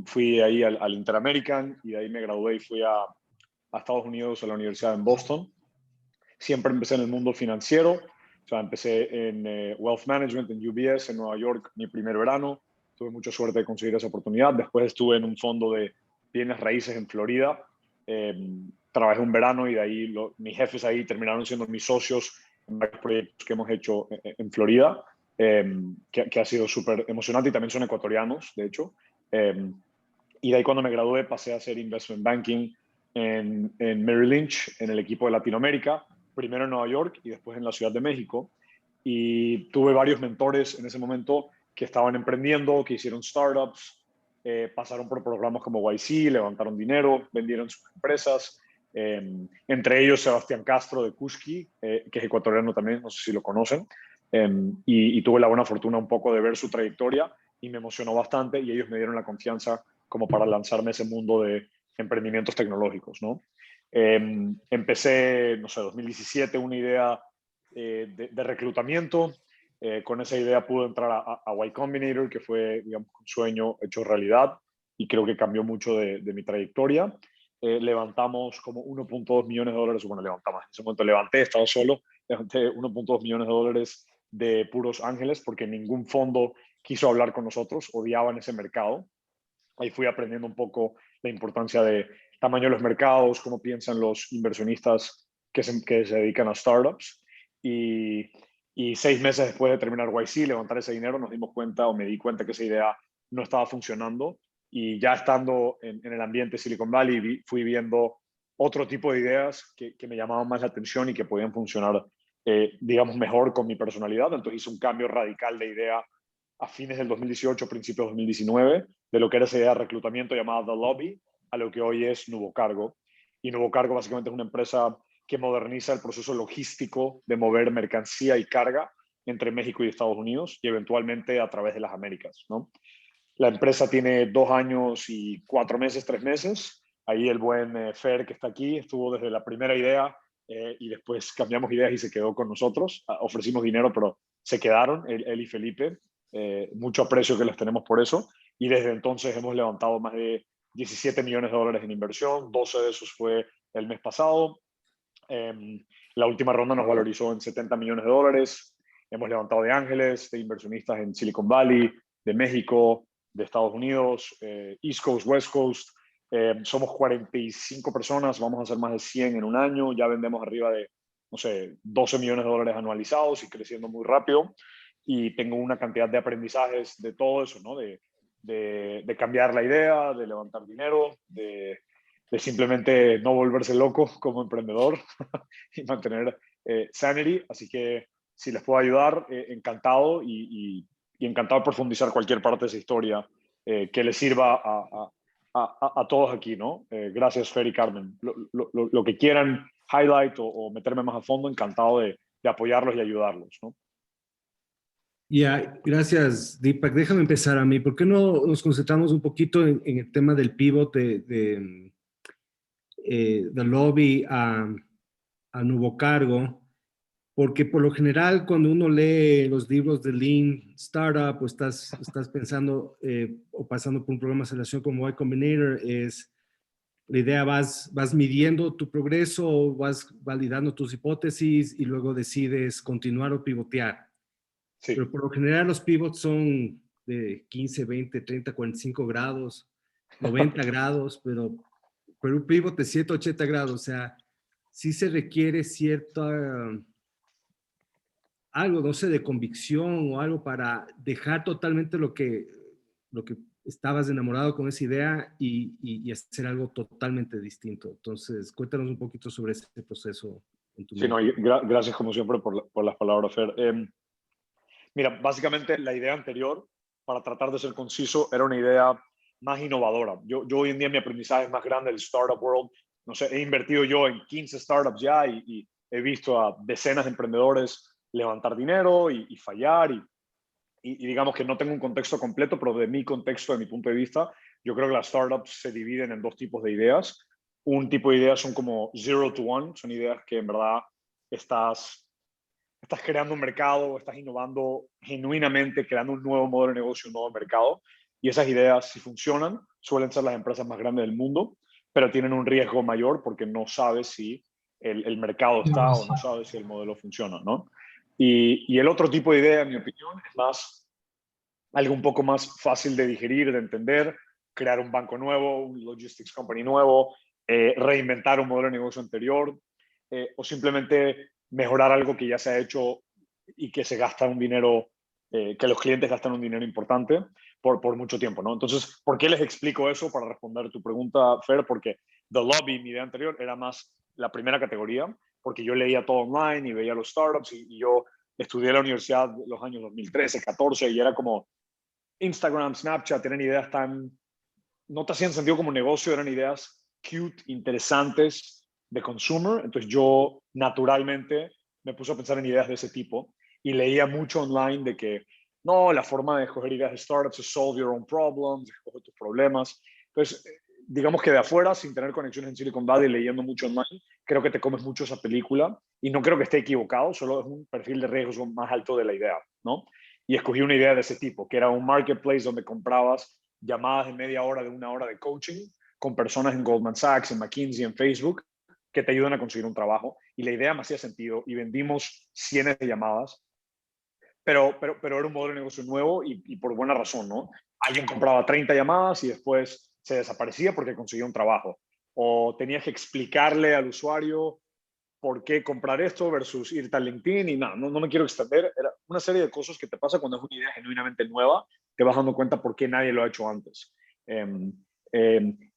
Fui ahí al Interamerican y de ahí me gradué y fui a Estados Unidos, a la universidad en Boston. Siempre empecé en el mundo financiero, o sea, empecé en Wealth Management en UBS en Nueva York mi primer verano. Tuve mucha suerte de conseguir esa oportunidad. Después estuve en un fondo de bienes raíces en Florida. Eh, Trabajé un verano y de ahí mis jefes ahí terminaron siendo mis socios en varios proyectos que hemos hecho en Florida, que ha sido súper emocionante y también son ecuatorianos, de hecho. Y de ahí cuando me gradué pasé a hacer investment banking en Merrill Lynch, en el equipo de Latinoamérica, primero en Nueva York y después en la Ciudad de México. Y tuve varios mentores en ese momento que estaban emprendiendo, que hicieron startups, pasaron por programas como YC, levantaron dinero, vendieron sus empresas. Entre ellos Sebastián Castro de Kushki, que es ecuatoriano también, no sé si lo conocen. Y tuve la buena fortuna un poco de ver su trayectoria y me emocionó bastante y ellos me dieron la confianza como para lanzarme a ese mundo de emprendimientos tecnológicos, ¿no? Empecé, no sé, 2017, una idea de reclutamiento. Con esa idea pude entrar a Y Combinator, que fue, digamos, un sueño hecho realidad y creo que cambió mucho de mi trayectoria. Levantamos como 1.2 millones de dólares, bueno, levantamos, en ese momento levanté, estaba solo, levanté 1.2 millones de dólares de puros ángeles porque ningún fondo quiso hablar con nosotros, odiaban ese mercado. Ahí fui aprendiendo un poco la importancia de tamaño de los mercados, cómo piensan los inversionistas que se dedican a startups. Y, y 6 meses después de terminar YC, levantar ese dinero, nos dimos cuenta o me di cuenta que esa idea no estaba funcionando. Y ya estando en el ambiente Silicon Valley, fui viendo otro tipo de ideas que me llamaban más la atención y que podían funcionar, digamos, mejor con mi personalidad. Entonces hice un cambio radical de idea a fines del 2018, principios de 2019, de lo que era esa idea de reclutamiento llamada The Lobby, a lo que hoy es Nuevo Cargo. Y Nuevo Cargo básicamente es una empresa que moderniza el proceso logístico de mover mercancía y carga entre México y Estados Unidos y eventualmente a través de las Américas, ¿no? La empresa tiene 2 años y 4 meses, 3 meses. Ahí el buen Fer, que está aquí, estuvo desde la primera idea y después cambiamos ideas y se quedó con nosotros. Ofrecimos dinero, pero se quedaron, él y Felipe. Mucho aprecio que les tenemos por eso. Y desde entonces hemos levantado más de 17 millones de dólares en inversión. 12 de esos fue el mes pasado. La última ronda nos valorizó en 70 millones de dólares. Hemos levantado de ángeles, de inversionistas en Silicon Valley, de México, de Estados Unidos, East Coast, West Coast. Somos 45 personas, vamos a hacer más de 100 en un año. Ya vendemos arriba de, no sé, 12 millones de dólares anualizados y creciendo muy rápido. Y tengo una cantidad de aprendizajes de todo eso, ¿no? De cambiar la idea, de levantar dinero, de simplemente no volverse loco como emprendedor y mantener sanity. Así que si les puedo ayudar, encantado y encantado de profundizar cualquier parte de esa historia que les sirva a todos aquí, ¿no? Gracias, Fer y Carmen. Lo que quieran highlight o meterme más a fondo, encantado de apoyarlos y ayudarlos, ¿no? Ya, gracias, Deepak. Déjame empezar a mí. ¿Por qué no nos concentramos un poquito en el tema del pivot de lobby a nuevo cargo? Porque por lo general, cuando uno lee los libros de Lean Startup o estás pensando o pasando por un programa de aceleración como Y Combinator, es la idea, vas midiendo tu progreso, vas validando tus hipótesis y luego decides continuar o pivotear. Sí. Pero por lo general los pivots son de 15, 20, 30, 45 grados, 90 grados, pero un pivot de 180 grados, o sea, sí se requiere cierta algo, no sé, de convicción o algo para dejar totalmente lo que estabas enamorado con esa idea y hacer algo totalmente distinto. Entonces, cuéntanos un poquito sobre ese proceso en tu Sí, no, mente. gracias como siempre por las palabras, Fer. Mira, básicamente la idea anterior, para tratar de ser conciso, era una idea más innovadora. Yo hoy en día mi aprendizaje es más grande del startup world. No sé, he invertido yo en 15 startups ya y he visto a decenas de emprendedores levantar dinero y fallar y digamos que no tengo un contexto completo, pero de mi contexto, de mi punto de vista, yo creo que las startups se dividen en dos tipos de ideas. Un tipo de ideas son como zero to one, son ideas que en verdad estás creando un mercado, estás innovando genuinamente, creando un nuevo modelo de negocio, un nuevo mercado. y esas ideas, si funcionan, suelen ser las empresas más grandes del mundo, pero tienen un riesgo mayor porque no sabes si el mercado está o no sabes si el modelo funciona, ¿no? Y el otro tipo de idea, en mi opinión, es más algo un poco más fácil de digerir, de entender, crear un banco nuevo, un logistics company nuevo, reinventar un modelo de negocio anterior, o simplemente mejorar algo que ya se ha hecho y que se gasta un dinero, que los clientes gastan un dinero importante por mucho tiempo, ¿no? Entonces, ¿por qué les explico eso? Para responder tu pregunta, Fer, porque The Lobby, mi idea anterior, era más la primera categoría, porque yo leía todo online y veía los startups y yo estudié en la universidad los años 2013, 14 y era como Instagram, Snapchat, tienen ideas tan, no te hacían sentido como negocio, eran ideas cute, interesantes de consumer. Entonces yo naturalmente me puse a pensar en ideas de ese tipo y leía mucho online de que no, la forma de escoger ideas de startups es solve your own problems, escoge tus problemas. Entonces, digamos que de afuera, sin tener conexiones en Silicon Valley, leyendo mucho online, creo que te comes mucho esa película y no creo que esté equivocado, solo es un perfil de riesgo más alto de la idea, ¿no? Y escogí una idea de ese tipo, que era un marketplace donde comprabas llamadas de media hora, de una hora de coaching con personas en Goldman Sachs, en McKinsey, en Facebook, que te ayudan a conseguir un trabajo. Y la idea me hacía sentido y vendimos cientos de llamadas, pero era un modelo de negocio nuevo y por buena razón, ¿no? Alguien compraba 30 llamadas y después se desaparecía porque conseguía un trabajo. O tenías que explicarle al usuario por qué comprar esto versus irte a LinkedIn y nada, no me quiero extender. Era una serie de cosas que te pasa cuando es una idea genuinamente nueva, te vas dando cuenta por qué nadie lo ha hecho antes.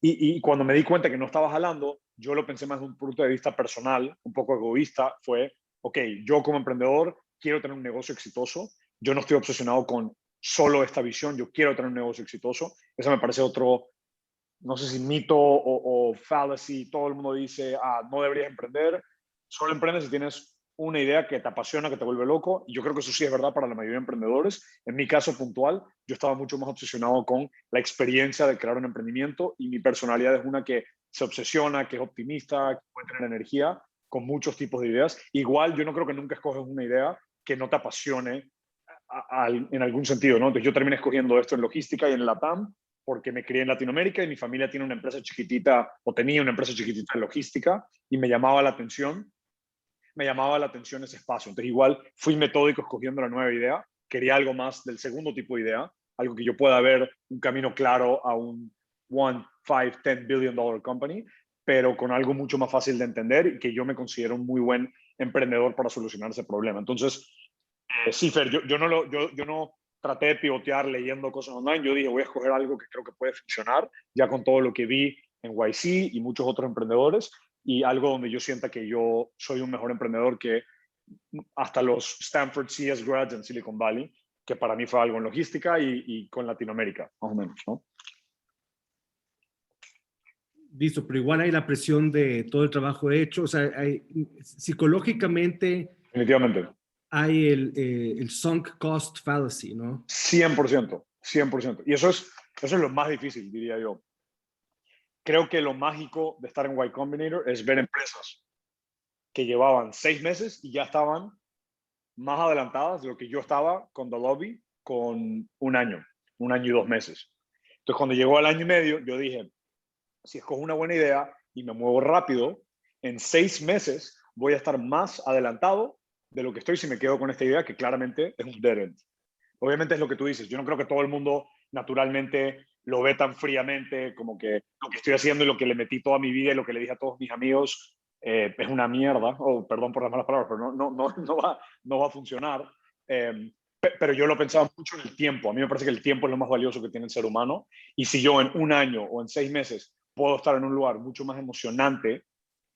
Y cuando me di cuenta que no estaba jalando, yo lo pensé más de un punto de vista personal, un poco egoísta, fue, ok, yo como emprendedor quiero tener un negocio exitoso, yo no estoy obsesionado con solo esta visión, yo quiero tener un negocio exitoso. Eso me parece otro, no sé si mito o fallacy, todo el mundo dice, no deberías emprender, solo emprendes si tienes una idea que te apasiona, que te vuelve loco, y yo creo que eso sí es verdad para la mayoría de emprendedores. En mi caso puntual, yo estaba mucho más obsesionado con la experiencia de crear un emprendimiento y mi personalidad es una que se obsesiona, que es optimista, que puede tener energía con muchos tipos de ideas. Igual yo no creo que nunca escoges una idea que no te apasione en algún sentido, ¿no? Entonces yo terminé escogiendo esto en logística y en LATAM porque me crié en Latinoamérica y mi familia tiene una empresa chiquitita o tenía una empresa chiquitita en logística y me llamaba la atención ese espacio. Entonces igual fui metódico escogiendo la nueva idea, quería algo más del segundo tipo de idea, algo que yo pueda ver un camino claro a un 1, 5, 10 billion dollar company, pero con algo mucho más fácil de entender y que yo me considero un muy buen emprendedor para solucionar ese problema. Entonces, sí, Fer, yo no traté de pivotear leyendo cosas online. Yo dije, voy a escoger algo que creo que puede funcionar, ya con todo lo que vi en YC y muchos otros emprendedores, y algo donde yo sienta que yo soy un mejor emprendedor que hasta los Stanford CS grads en Silicon Valley, que para mí fue algo en logística y con Latinoamérica, más o menos, ¿no? Listo, pero igual hay la presión de todo el trabajo hecho, o sea, psicológicamente Definitivamente. hay el sunk cost fallacy, ¿no? 100%, 100%. Y eso es lo más difícil, diría yo. Creo que lo mágico de estar en Y Combinator es ver empresas que llevaban 6 meses y ya estaban más adelantadas de lo que yo estaba con The Lobby con un año y 2 meses. Entonces, cuando llegó al año y medio, yo dije, si escojo una buena idea y me muevo rápido, en 6 meses voy a estar más adelantado de lo que estoy si me quedo con esta idea que claramente es un dead end. Obviamente es lo que tú dices. Yo no creo que todo el mundo naturalmente lo ve tan fríamente como que lo que estoy haciendo y lo que le metí toda mi vida y lo que le dije a todos mis amigos es una mierda. Oh, perdón por las malas palabras, pero no va a funcionar. Pero yo lo pensaba mucho en el tiempo. A mí me parece que el tiempo es lo más valioso que tiene el ser humano. Y si yo en un año o en 6 meses puedo estar en un lugar mucho más emocionante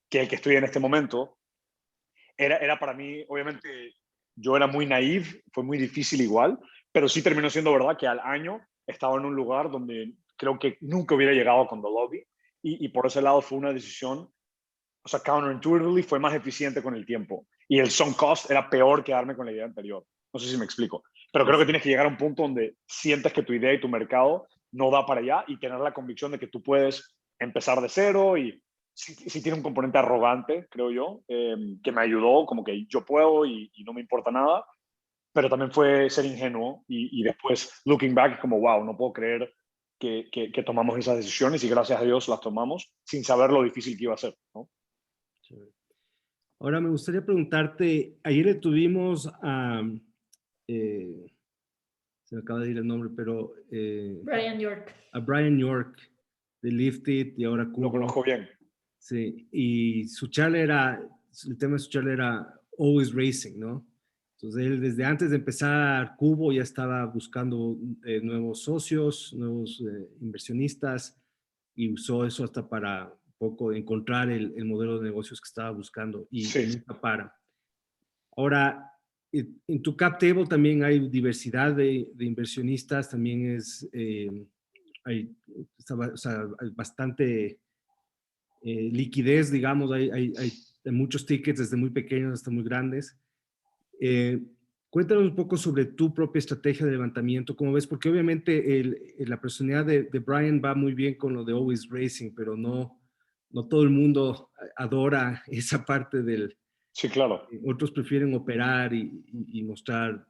que el que estoy en este momento, era para mí, obviamente, yo era muy naive, fue muy difícil igual, pero sí terminó siendo verdad que al año estaba en un lugar donde creo que nunca hubiera llegado con The Lobby y por ese lado fue una decisión, o sea, counterintuitively fue más eficiente con el tiempo y el sunk cost era peor quedarme con la idea anterior. No sé si me explico, pero creo que tienes que llegar a un punto donde sientes que tu idea y tu mercado no da para allá y tener la convicción de que tú puedes empezar de cero y sí tiene un componente arrogante, creo yo, que me ayudó, como que yo puedo y no me importa nada, pero también fue ser ingenuo y después, looking back, como, wow, no puedo creer que tomamos esas decisiones y gracias a Dios las tomamos sin saber lo difícil que iba a ser, ¿no? Ahora me gustaría preguntarte, ayer le tuvimos a, eh, se me acaba de ir el nombre, pero Brian York. a Brian York de Lifted y ahora Lo Kubo. conozco bien. Sí, y su charla era, el tema de su charla era Always Racing, ¿no? Entonces él desde antes de empezar Kubo ya estaba buscando nuevos socios, nuevos inversionistas y usó eso hasta para un poco encontrar el modelo de negocios que estaba buscando y Sí. nunca para. Ahora, en tu cap table también hay diversidad de inversionistas, también hay, o sea, hay bastante liquidez, digamos, hay muchos tickets desde muy pequeños hasta muy grandes. Cuéntanos un poco sobre tu propia estrategia de levantamiento, ¿cómo ves? Porque obviamente la personalidad de Brian va muy bien con lo de Always Racing, pero no todo el mundo adora esa parte del... Sí, claro. Otros prefieren operar y mostrar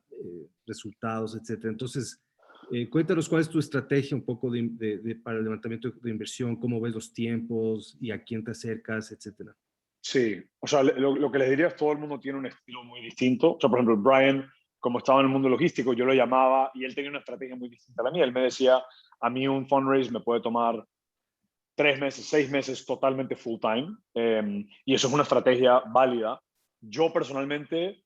resultados, etcétera. Entonces, cuéntanos cuál es tu estrategia un poco para el levantamiento de inversión, cómo ves los tiempos y a quién te acercas, etcétera. Sí, o sea, lo que les diría es todo el mundo tiene un estilo muy distinto. O sea, por ejemplo, Brian, como estaba en el mundo logístico, yo lo llamaba y él tenía una estrategia muy distinta a la mía. Él me decía, a mí un fundraise me puede tomar 3 meses, 6 meses totalmente full time. Y eso es una estrategia válida. Yo personalmente,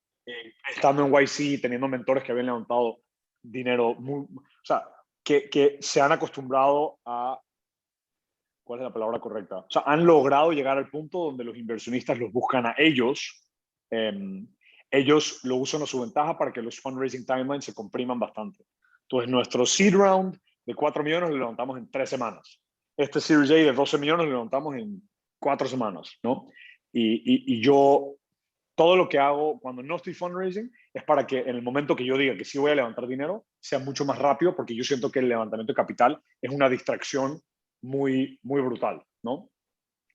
estando en YC, teniendo mentores que habían levantado dinero, o sea, que se han acostumbrado a, ¿cuál es la palabra correcta? O sea, han logrado llegar al punto donde los inversionistas los buscan a ellos. Ellos lo usan a su ventaja para que los fundraising timelines se compriman bastante. Entonces, nuestro seed round de 4 millones lo levantamos en 3 semanas. Este Series A de 12 millones lo levantamos en 4 semanas, ¿no? Y yo, todo lo que hago cuando no estoy fundraising es para que en el momento que yo diga que sí voy a levantar dinero, sea mucho más rápido, porque yo siento que el levantamiento de capital es una distracción muy, muy brutal, ¿no?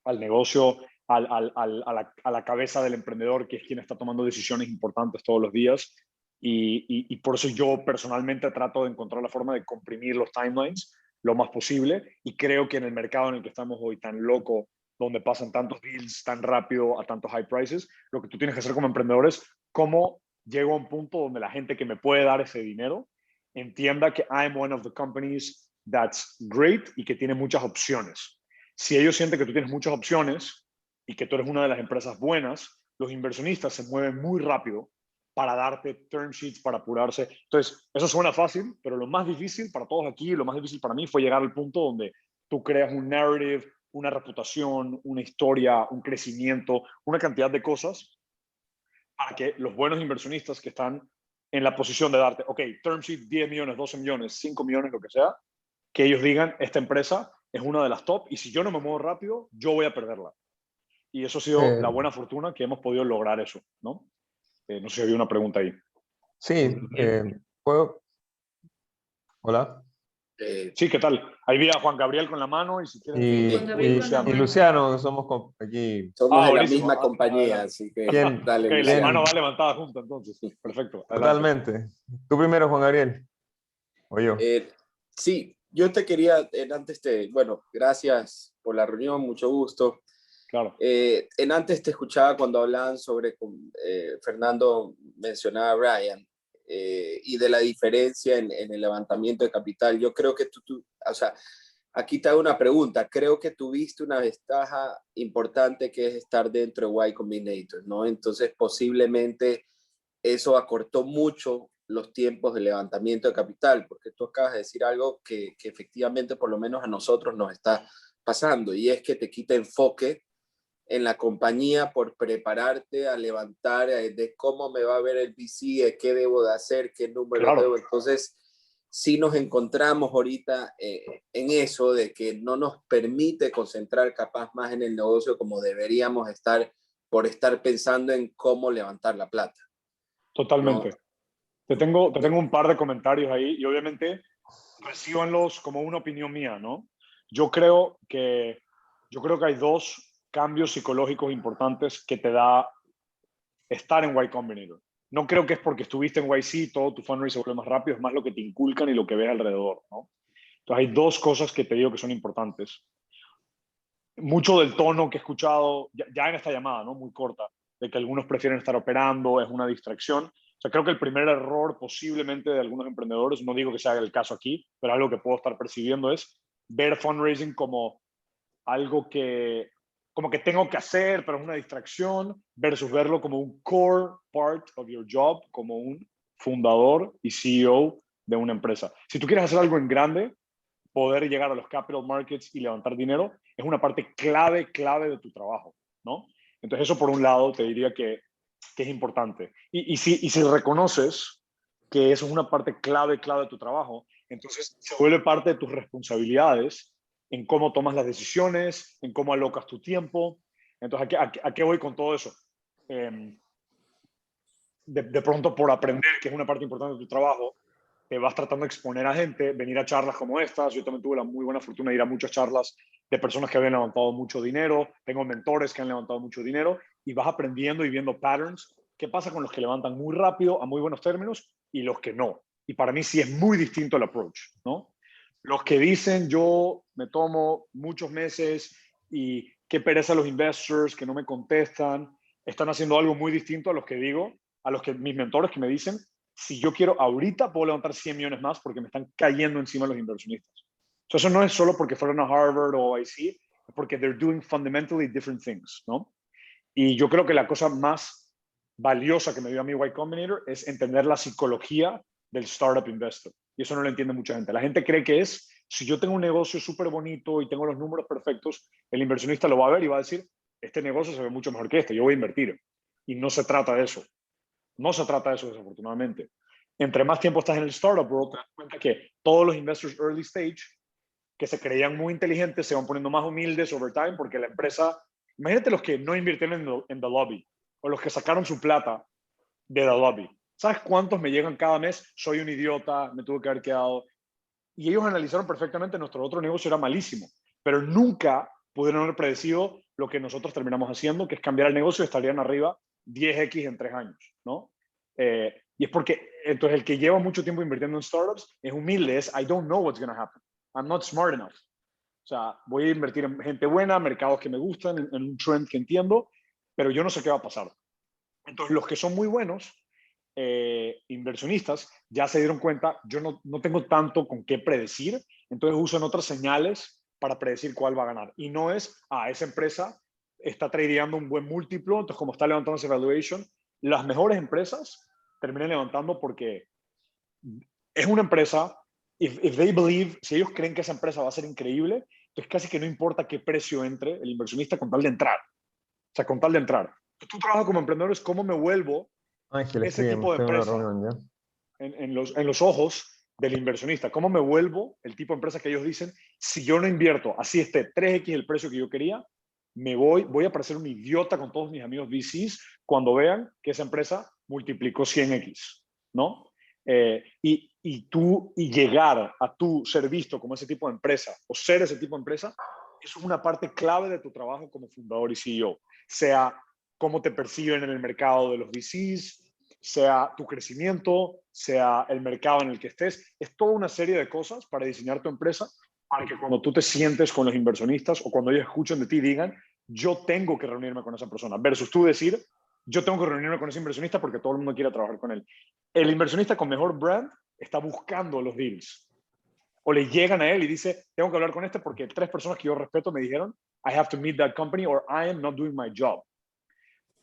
Al negocio, a la cabeza del emprendedor, que es quien está tomando decisiones importantes todos los días. Y por eso yo personalmente trato de encontrar la forma de comprimir los timelines lo más posible. Y creo que en el mercado en el que estamos hoy tan loco, donde pasan tantos deals tan rápido a tantos high prices, lo que tú tienes que hacer como emprendedor es cómo llego a un punto donde la gente que me puede dar ese dinero entienda que I'm one of the companies that's great y que tiene muchas opciones. Si ellos sienten que tú tienes muchas opciones y que tú eres una de las empresas buenas, los inversionistas se mueven muy rápido para darte term sheets, para apurarse. Entonces, eso suena fácil, pero lo más difícil para todos aquí, lo más difícil para mí fue llegar al punto donde tú creas un narrative, una reputación, una historia, un crecimiento, una cantidad de cosas para que los buenos inversionistas que están en la posición de darte, ok, term sheet 10 millones, 12 millones, 5 millones, lo que sea, que ellos digan, esta empresa es una de las top y si yo no me muevo rápido, yo voy a perderla. Y eso ha sido la buena fortuna que hemos podido lograr eso, ¿no? No sé si había una pregunta ahí. Sí, ¿puedo? Hola. Sí, ¿qué tal? Ahí vi a Juan Gabriel con la mano y si quieres... Y, Juan Gabriel con la y mano. Luciano, somos aquí. Somos de la buenísimo. misma compañía, Adelante. así que ¿Quién? dale, Ok, la Luciano. mano va levantada junto entonces. Perfecto. Adelante. Totalmente. Tú primero, Juan Gabriel. O yo. Sí, yo te quería, bueno, gracias por la reunión, mucho gusto. Claro. Antes te escuchaba cuando hablaban sobre, Fernando mencionaba a Brian, y de la diferencia en el levantamiento de capital. Yo creo que o sea, aquí te hago una pregunta. Creo que tuviste una ventaja importante que es estar dentro de Y Combinator, ¿no? Entonces, posiblemente eso acortó mucho los tiempos de levantamiento de capital, porque tú acabas de decir algo que efectivamente por lo menos a nosotros nos está pasando, y es que te quita enfoque en la compañía por prepararte a levantar, de cómo me va a ver el VC, de qué debo de hacer, qué número Claro. debo. Entonces, sí nos encontramos ahorita en eso de que no nos permite concentrar capaz más en el negocio como deberíamos estar por estar pensando en cómo levantar la plata. Totalmente. No. Te tengo un par de comentarios ahí y obviamente recíbanlos como una opinión mía, ¿no? Yo creo que hay 2 cambios psicológicos importantes que te da estar en Y Combinator. No creo que es porque estuviste en YC todo tu fundraise se vuelve más rápido, es más lo que te inculcan y lo que ves alrededor, ¿no? Entonces hay dos cosas que te digo que son importantes. Mucho del tono que he escuchado ya en esta llamada, ¿no? Muy corta, de que algunos prefieren estar operando, es una distracción. O sea, creo que el primer error posiblemente de algunos emprendedores, no digo que sea el caso aquí, pero algo que puedo estar percibiendo es ver fundraising como algo que como que tengo que hacer, pero es una distracción, versus verlo como un core part of your job, como un fundador y CEO de una empresa. Si tú quieres hacer algo en grande, poder llegar a los capital markets y levantar dinero es una parte clave de tu trabajo, ¿no? Entonces eso por un lado te diría que es importante. Y si reconoces que eso es una parte clave de tu trabajo, entonces se vuelve parte de tus responsabilidades en cómo tomas las decisiones, en cómo alocas tu tiempo. Entonces, ¿a qué voy con todo eso? De pronto por aprender, que es una parte importante de tu trabajo, te vas tratando de exponer a gente, venir a charlas como estas. Yo también tuve la muy buena fortuna de ir a muchas charlas de personas que habían levantado mucho dinero, tengo mentores que han levantado mucho dinero y vas aprendiendo y viendo patterns. ¿Qué pasa con los que levantan muy rápido, a muy buenos términos y los que no? Y para mí sí es muy distinto el approach, ¿no? Los que dicen yo me tomo muchos meses y qué pereza los investors que no me contestan, están haciendo algo muy distinto a los que digo, a los que mis mentores que me dicen, si yo quiero ahorita puedo levantar 100 millones más porque me están cayendo encima los inversionistas. Eso no es solo porque fueron a Harvard o IC, es porque they're doing fundamentally different things, ¿no? Y yo creo que la cosa más valiosa que me dio a mí Y Combinator es entender la psicología del startup investor. Y eso no lo entiende mucha gente. La gente cree que es, si yo tengo un negocio súper bonito y tengo los números perfectos, el inversionista lo va a ver y va a decir, este negocio se ve mucho mejor que este, yo voy a invertir. Y no se trata de eso. No se trata de eso, desafortunadamente. Entre más tiempo estás en el startup world, te das cuenta que todos los investors early stage que se creían muy inteligentes se van poniendo más humildes over time porque la empresa, imagínate los que no invirtieron en the lobby o los que sacaron su plata de the lobby. ¿Sabes cuántos me llegan cada mes? Soy un idiota, me tuve que haber quedado. Y ellos analizaron perfectamente nuestro otro negocio era malísimo, pero nunca pudieron haber predecido lo que nosotros terminamos haciendo, que es cambiar el negocio y estarían arriba 10x en 3 años, ¿no? Y es porque, entonces, el que lleva mucho tiempo invirtiendo en startups es humilde, es I don't know what's going to happen. I'm not smart enough. O sea, voy a invertir en gente buena, mercados que me gustan, en un trend que entiendo, pero yo no sé qué va a pasar. Entonces, los que son muy buenos, inversionistas, ya se dieron cuenta, yo no tengo tanto con qué predecir, entonces usan otras señales para predecir cuál va a ganar. Y no es, esa empresa está tradeando un buen múltiplo, entonces como está levantando ese valuation, las mejores empresas terminan levantando porque es una empresa, if they believe, si ellos creen que esa empresa va a ser increíble, entonces casi que no importa qué precio entre el inversionista con tal de entrar. O sea, con tal de entrar. Tú trabajas como emprendedor, es cómo me vuelvo Ángel, ese tipo escríbeme, de tengo una empresa reunión ya. en los ojos del inversionista. ¿Cómo me vuelvo el tipo de empresa que ellos dicen, si yo no invierto, así esté 3x el precio que yo quería, voy a parecer un idiota con todos mis amigos VCs cuando vean que esa empresa multiplicó 100x, ¿no? Y llegar a tú ser visto como ese tipo de empresa o ser ese tipo de empresa, eso es una parte clave de tu trabajo como fundador y CEO. Sea cómo te perciben en el mercado de los VCs, sea tu crecimiento, sea el mercado en el que estés. Es toda una serie de cosas para diseñar tu empresa, para que cuando tú te sientes con los inversionistas o cuando ellos escuchen de ti digan, yo tengo que reunirme con esa persona, versus tú decir, yo tengo que reunirme con ese inversionista porque todo el mundo quiere trabajar con él. El inversionista con mejor brand está buscando los deals. O le llegan a él y dice, tengo que hablar con este porque 3 personas que yo respeto me dijeron, I have to meet that company or I am not doing my job.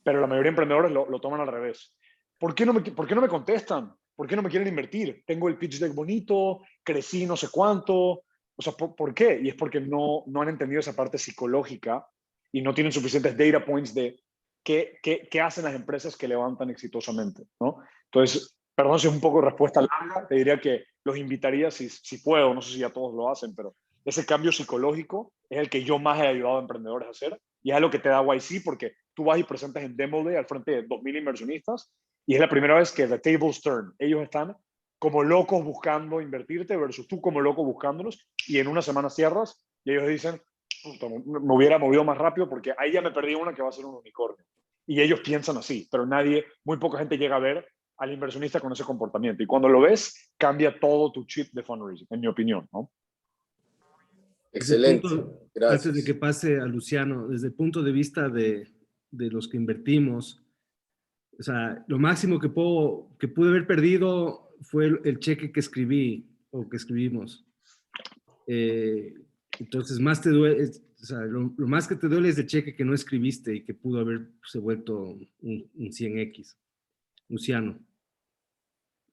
Pero la mayoría de emprendedores lo toman al revés. ¿Por qué no me contestan? ¿Por qué no me quieren invertir? Tengo el pitch deck bonito, crecí no sé cuánto. O sea, ¿por qué? Y es porque no han entendido esa parte psicológica y no tienen suficientes data points de qué hacen las empresas que levantan exitosamente, ¿no? Entonces, perdón si es un poco respuesta larga, te diría que los invitaría, si puedo, no sé si ya todos lo hacen, pero ese cambio psicológico es el que yo más he ayudado a emprendedores a hacer y es lo que te da YC porque tú vas y presentas en Demo Day al frente de 2,000 inversionistas y es la primera vez que the tables turn. Ellos están como locos buscando invertirte versus tú como loco buscándolos y en una semana cierras y ellos dicen, me hubiera movido más rápido porque ahí ya me perdí una que va a ser un unicornio. Y ellos piensan así, pero muy poca gente llega a ver al inversionista con ese comportamiento. Y cuando lo ves, cambia todo tu chip de fundraising, en mi opinión, ¿no? Excelente. Antes de que Gracias. pase a Luciano, desde el punto de vista de los que invertimos, o sea, lo máximo que pude haber perdido fue el cheque que escribí o que escribimos. Entonces, más te duele, o sea, lo más que te duele es el cheque que no escribiste y que pudo haberse vuelto un 100X. Luciano.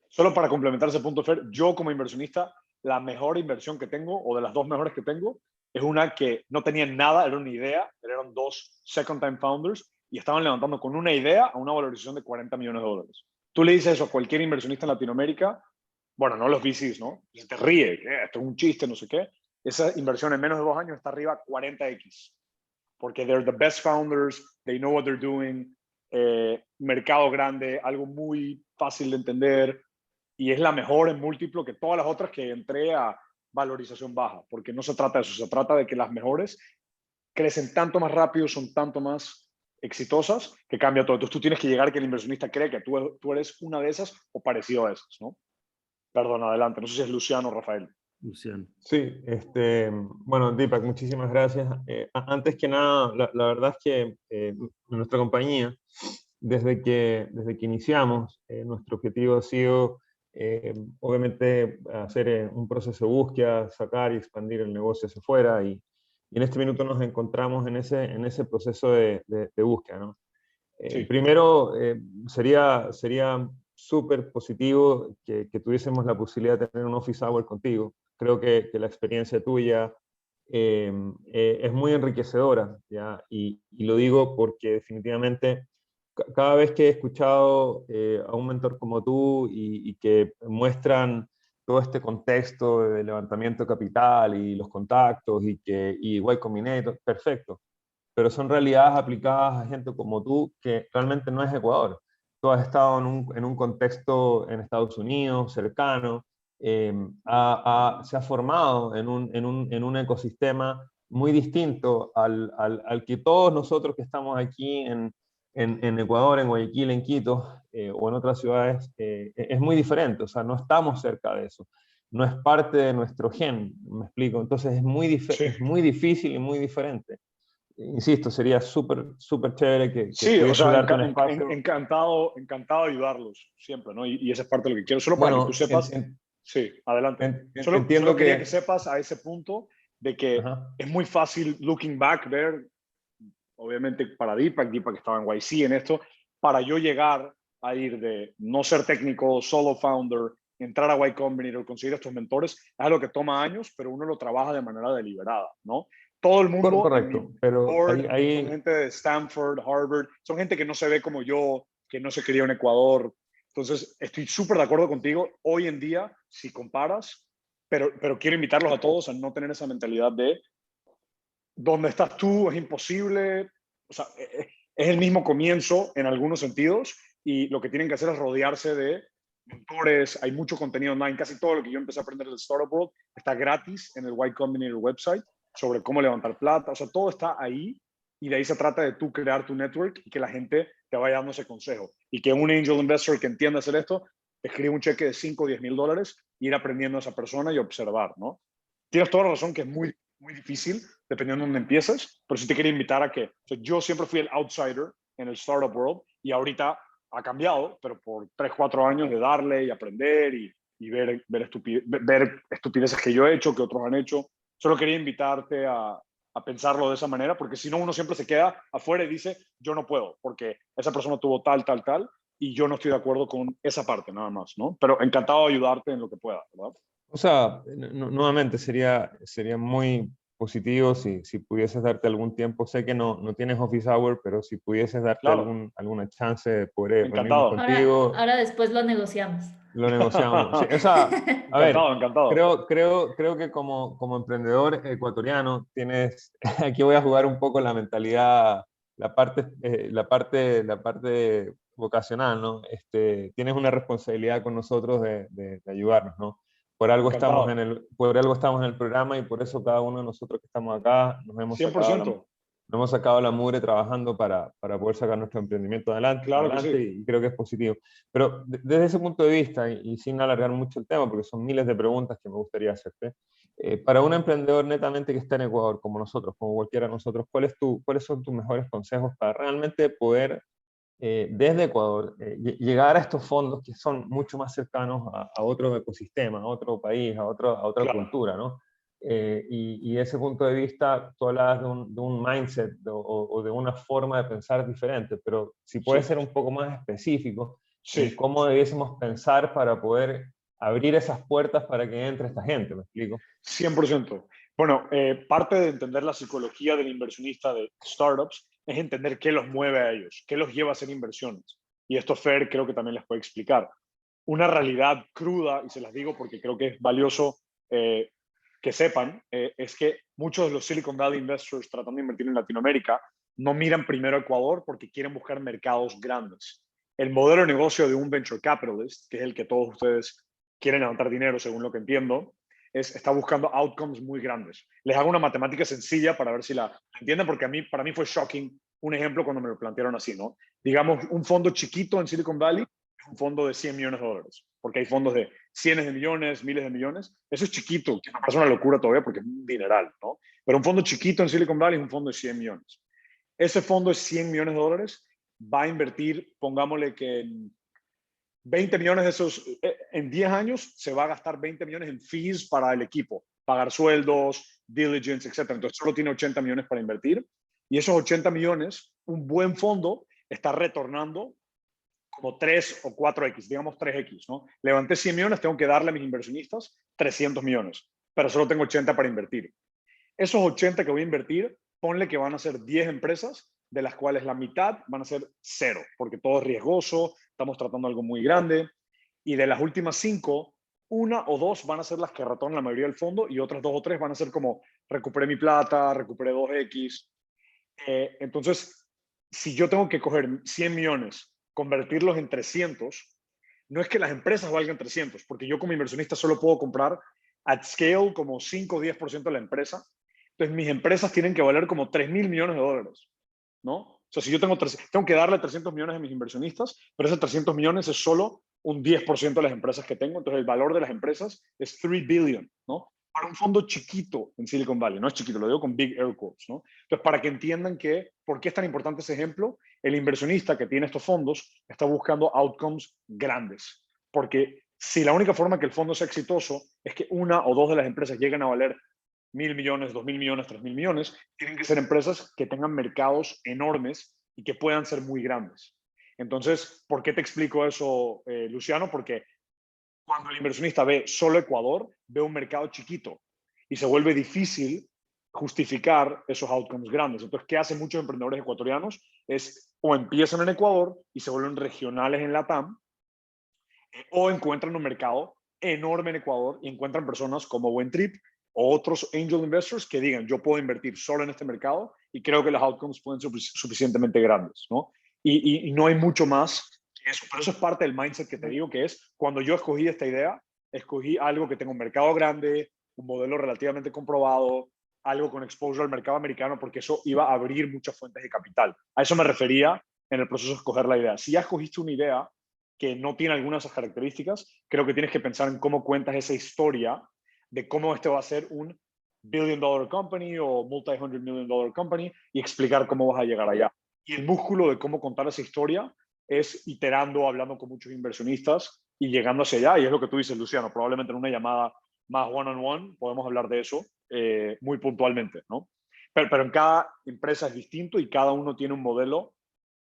Solo para complementar ese punto, Fer, yo como inversionista, la mejor inversión que tengo, o de las dos mejores que tengo, es una que no tenían nada, era una idea, eran dos second-time founders y estaban levantando con una idea a una valorización de $40 millones. Tú le dices eso a cualquier inversionista en Latinoamérica, bueno, no los VCs, ¿no? Se te ríe, esto es un chiste, no sé qué. Esa inversión en menos de 2 años está arriba 40X, porque they're the best founders, they know what they're doing, mercado grande, algo muy fácil de entender, y es la mejor en múltiplo que todas las otras que entré a valorización baja, porque no se trata de eso, se trata de que las mejores crecen tanto más rápido, son tanto más exitosas, que cambia todo. Entonces tú tienes que llegar a que el inversionista cree que tú eres una de esas o parecido a esas, ¿no? Perdón, adelante, no sé si es Luciano o Rafael. Luciano. Sí, bueno, Deepak, muchísimas gracias. Antes que nada, la verdad es que nuestra compañía, desde que iniciamos, nuestro objetivo ha sido, obviamente, hacer un proceso de búsqueda, sacar y expandir el negocio hacia afuera, y en este minuto nos encontramos en ese proceso de búsqueda, ¿no? Sí. Primero, sería súper positivo que tuviésemos la posibilidad de tener un office hour contigo. Creo que la experiencia tuya es muy enriquecedora, ¿ya? Y lo digo porque definitivamente cada vez que he escuchado a un mentor como tú y que muestran todo este contexto de levantamiento de capital y los contactos y Y Combinator, perfecto, pero son realidades aplicadas a gente como tú que realmente no es Ecuador. Tú has estado en un contexto en Estados Unidos, cercano, se ha formado en un ecosistema muy distinto al que todos nosotros que estamos aquí en Ecuador, en Guayaquil, en Quito o en otras ciudades, es muy diferente, o sea, no estamos cerca de eso, no es parte de nuestro gen, me explico, entonces Sí. es muy difícil y muy diferente. Insisto, sería súper chévere que Sí, o pudiese sea, darte un espacio. encantado de ayudarlos siempre, ¿no? Y esa es parte de lo que quiero. Solo para que tú Bueno, sepas, sí, adelante. Solo entiendo quería que que... sepas a ese punto de que Ajá. es muy fácil, looking back, ver, obviamente para Deepak estaba en YC en esto, para yo llegar a ir de no ser técnico, solo founder, entrar a Y Combinator, conseguir estos mentores, es algo que toma años, pero uno lo trabaja de manera deliberada, ¿no? Todo el mundo en mi Correcto, pero board son gente de Stanford, Harvard, son gente que no se ve como yo, que no se crió en Ecuador. Entonces, estoy súper de acuerdo contigo. Hoy en día, si comparas, pero quiero invitarlos a todos a no tener esa mentalidad de donde estás tú es imposible. O sea, es el mismo comienzo en algunos sentidos y lo que tienen que hacer es rodearse de mentores. Hay mucho contenido online. Casi todo lo que yo empecé a aprender del Startup World está gratis en el Y Combinator website sobre cómo levantar plata. O sea, todo está ahí y de ahí se trata de tú crear tu network y que la gente te vaya dando ese consejo. Y que un angel investor que entienda hacer esto escribe un cheque de 5 o 10 mil dólares, ir aprendiendo a esa persona y observar, ¿no? Tienes toda la razón que es muy, muy difícil dependiendo de dónde empieces, pero sí te quería invitar a que, o sea, yo siempre fui el outsider en el startup world y ahorita ha cambiado, pero por 3, 4 años de darle y aprender y ver estupideces que yo he hecho, que otros han hecho. Solo quería invitarte a pensarlo de esa manera, porque si no uno siempre se queda afuera y dice, yo no puedo, porque esa persona tuvo tal, tal, tal, y yo no estoy de acuerdo con esa parte nada más, ¿no? Pero encantado de ayudarte en lo que pueda, ¿verdad? O sea, nuevamente sería muy positivo si pudieses darte algún tiempo. Sé que no tienes office hour, pero si pudieses darte Claro, alguna chance de poder reunirnos encantado. contigo, Ahora después lo negociamos. lo negociamos. Sí, o sea, a ver, Encantado, encantado. creo que como emprendedor ecuatoriano tienes, aquí voy a jugar un poco la mentalidad, la parte vocacional, ¿no? Tienes una responsabilidad con nosotros de ayudarnos, ¿no? Encantado. Por algo estamos en el programa y por eso cada uno de nosotros que estamos acá nos hemos sacado 100%. nos hemos sacado la mugre trabajando para poder sacar nuestro emprendimiento Claro que adelante sí. y creo que es positivo. Pero desde ese punto de vista, y sin alargar mucho el tema, porque son miles de preguntas que me gustaría hacerte, Para un emprendedor netamente que está en Ecuador, como nosotros, como cualquiera de nosotros, ¿cuáles son tus mejores consejos para realmente poder, desde Ecuador, llegar a estos fondos que son mucho más cercanos a otro ecosistema, a otro país, a otra Claro. cultura, ¿no? Y ese punto de vista, tú hablabas de un mindset o de una forma de pensar diferente, pero si puedes Sí, ser un poco más específico en sí. cómo debiésemos pensar para poder abrir esas puertas para que entre esta gente, ¿me explico? 100%. Bueno, parte de entender la psicología del inversionista de startups es entender qué los mueve a ellos, qué los lleva a hacer inversiones. Y esto Fer creo que también les puede explicar. Una realidad cruda, y se las digo porque creo que es valioso que sepan, es que muchos de los Silicon Valley investors tratando de invertir en Latinoamérica no miran primero a Ecuador porque quieren buscar mercados grandes. El modelo de negocio de un venture capitalist, que es el que todos ustedes quieren levantar dinero, según lo que entiendo, está buscando outcomes muy grandes. Les hago una matemática sencilla para ver si la entienden, porque para mí fue shocking un ejemplo cuando me lo plantearon así, ¿no? Digamos, un fondo chiquito en Silicon Valley es un fondo de 100 millones de dólares, porque hay fondos de cientos de millones, miles de millones. Eso es chiquito, que me parece una locura todavía porque es un dineral, ¿no? Pero un fondo chiquito en Silicon Valley es un fondo de 100 millones. Ese fondo de 100 millones de dólares va a invertir, pongámosle que en 20 millones de esos, en 10 años se va a gastar 20 millones en fees para el equipo, pagar sueldos, diligence, etc. Entonces solo tiene 80 millones para invertir y esos 80 millones, un buen fondo está retornando como 3 o 4X, digamos 3X, ¿no? Levanté 100 millones, tengo que darle a mis inversionistas 300 millones, pero solo tengo 80 para invertir. Esos 80 que voy a invertir, ponle que van a ser 10 empresas, de las cuales la mitad van a ser cero, porque todo es riesgoso, estamos tratando algo muy grande, y de las últimas 5, una o dos van a ser las que retornan la mayoría del fondo y otras 2 o 3 van a ser como recuperé mi plata, recuperé 2X. Entonces, si yo tengo que coger 100 millones, convertirlos en 300, no es que las empresas valgan 300, porque yo como inversionista solo puedo comprar at scale como 5 o 10% de la empresa. Entonces, mis empresas tienen que valer como 3.000 millones de dólares, ¿no? O sea, si yo tengo que darle 300 millones a mis inversionistas, pero esos 300 millones es solo un 10% de las empresas que tengo. Entonces, el valor de las empresas es 3 billion, ¿no? Para un fondo chiquito en Silicon Valley, no es chiquito, lo digo con big air quotes, ¿no? Entonces, para que entiendan por qué es tan importante ese ejemplo, el inversionista que tiene estos fondos está buscando outcomes grandes, porque si la única forma que el fondo sea exitoso es que una o dos de las empresas lleguen a valer 1.000 millones, 2.000 millones, 3.000 millones, tienen que ser empresas que tengan mercados enormes y que puedan ser muy grandes. Entonces, ¿por qué te explico eso, Luciano? Porque cuando el inversionista ve solo Ecuador, ve un mercado chiquito y se vuelve difícil justificar esos outcomes grandes. Entonces, ¿qué hacen muchos emprendedores ecuatorianos? Es o empiezan en Ecuador y se vuelven regionales en LATAM, o encuentran un mercado enorme en Ecuador y encuentran personas como Buentrip o otros angel investors que digan, yo puedo invertir solo en este mercado y creo que los outcomes pueden ser suficientemente grandes, ¿no? Y no hay mucho más que eso. Pero eso es parte del mindset que te digo, que es cuando yo escogí esta idea, escogí algo que tenga un mercado grande, un modelo relativamente comprobado, algo con exposure al mercado americano, porque eso iba a abrir muchas fuentes de capital. A eso me refería en el proceso de escoger la idea. Si ya escogiste una idea que no tiene algunas de esas características, creo que tienes que pensar en cómo cuentas esa historia de cómo este va a ser un billion dollar company o multi-hundred million dollar company y explicar cómo vas a llegar allá. Y el músculo de cómo contar esa historia es iterando, hablando con muchos inversionistas y llegando hacia allá. Y es lo que tú dices, Luciano, probablemente en una llamada más one-on-one podemos hablar de eso muy puntualmente, ¿no? Pero en cada empresa es distinto y cada uno tiene un modelo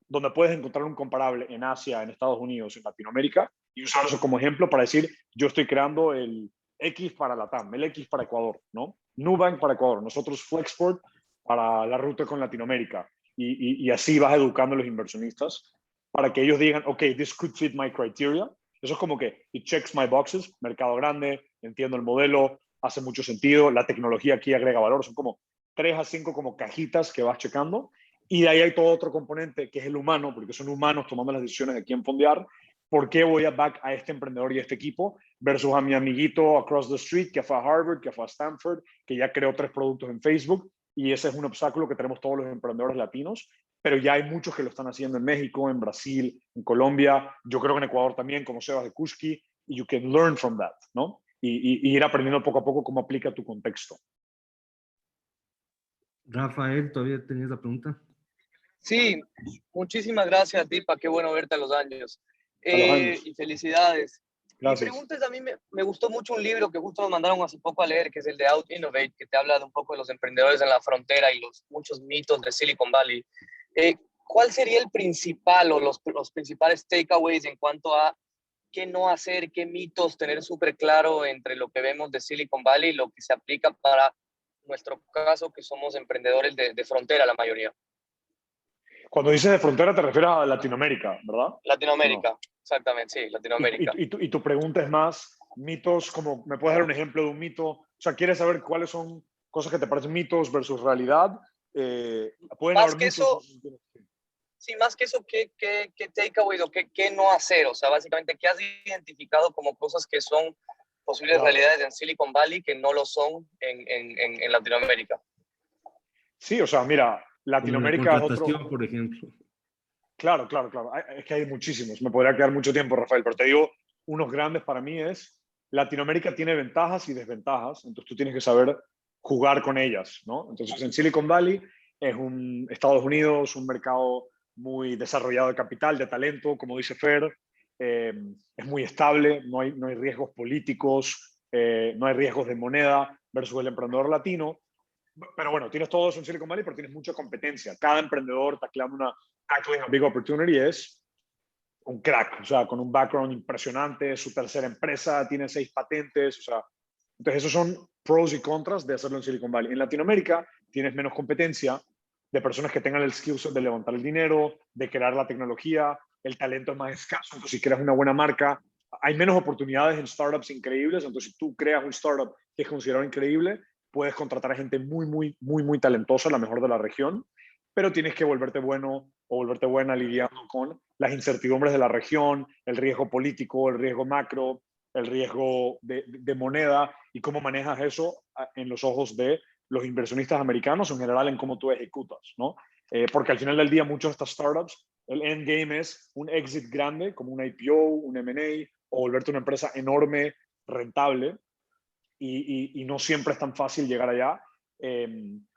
donde puedes encontrar un comparable en Asia, en Estados Unidos, en Latinoamérica, y usar eso como ejemplo para decir, yo estoy creando el X para Latam, el X para Ecuador, ¿no? Nubank para Ecuador, nosotros Flexport para la ruta con Latinoamérica. Y así vas educando a los inversionistas para que ellos digan, ok, this could fit my criteria. Eso es como que, it checks my boxes, mercado grande, entiendo el modelo, hace mucho sentido, la tecnología aquí agrega valor, son como 3 a 5 como cajitas que vas checando. Y de ahí hay todo otro componente que es el humano, porque son humanos tomando las decisiones de quién fondear. ¿Por qué voy a back a este emprendedor y a este equipo versus a mi amiguito across the street que fue a Harvard, que fue a Stanford, que ya creó 3 productos en Facebook? Y ese es un obstáculo que tenemos todos los emprendedores latinos, pero ya hay muchos que lo están haciendo en México, en Brasil, en Colombia, yo creo que en Ecuador también, como Sebas de Kuski, y you can learn from that, ¿no? y ir aprendiendo poco a poco cómo aplica tu contexto. Rafael, ¿todavía tenías la pregunta? Sí, muchísimas gracias, Dipa. Qué bueno verte a los años. A los años. Y felicidades. Gracias. Mi pregunta es, a mí me gustó mucho un libro que justo nos mandaron hace poco a leer, que es el de Out Innovate, que te habla de un poco de los emprendedores en la frontera y los muchos mitos de Silicon Valley. ¿Cuál sería el principal o los principales takeaways en cuanto a qué no hacer, qué mitos tener súper claro entre lo que vemos de Silicon Valley y lo que se aplica para nuestro caso, que somos emprendedores de frontera la mayoría? Cuando dices de frontera te refieres a Latinoamérica, ¿verdad? Latinoamérica, No. exactamente, sí, Latinoamérica. Y tu pregunta es más mitos, como ¿me puedes dar un ejemplo de un mito? O sea, ¿quieres saber cuáles son cosas que te parecen mitos versus realidad? Pueden Más haber que mitos. eso, sí, más que eso, ¿qué takeaways o qué no hacer? O sea, básicamente, ¿qué has identificado como cosas que son posibles Claro. realidades en Silicon Valley que no lo son en Latinoamérica? Sí, o sea, mira, Como la Latinoamérica es otro... contratación, por ejemplo. Claro, claro, claro. Es que hay muchísimos. Me podría quedar mucho tiempo, Rafael, pero te digo, unos grandes para mí es, Latinoamérica tiene ventajas y desventajas, entonces tú tienes que saber jugar con ellas, ¿no? Entonces, en Silicon Valley es Estados Unidos, un mercado muy desarrollado de capital, de talento, como dice Fer, es muy estable, no hay riesgos políticos, no hay riesgos de moneda versus el emprendedor latino. Pero bueno, tienes todo eso en Silicon Valley, pero tienes mucha competencia. Cada emprendedor tackling a big opportunity es un crack, o sea, con un background impresionante, su tercera empresa, tiene 6 patentes, o sea, entonces esos son pros y contras de hacerlo en Silicon Valley. En Latinoamérica tienes menos competencia de personas que tengan el skill set de levantar el dinero, de crear la tecnología, el talento es más escaso, entonces si creas una buena marca, hay menos oportunidades en startups increíbles, entonces si tú creas un startup que es considerado increíble, puedes contratar a gente muy talentosa, la mejor de la región, pero tienes que volverte bueno o volverte buena lidiando con las incertidumbres de la región, el riesgo político, el riesgo macro, el riesgo de moneda y cómo manejas eso en los ojos de los inversionistas americanos, en general en cómo tú ejecutas, ¿no? Porque al final del día muchos de estas startups, el endgame es un exit grande, como un IPO, un M&A, o volverte una empresa enorme, rentable, y no siempre es tan fácil llegar allá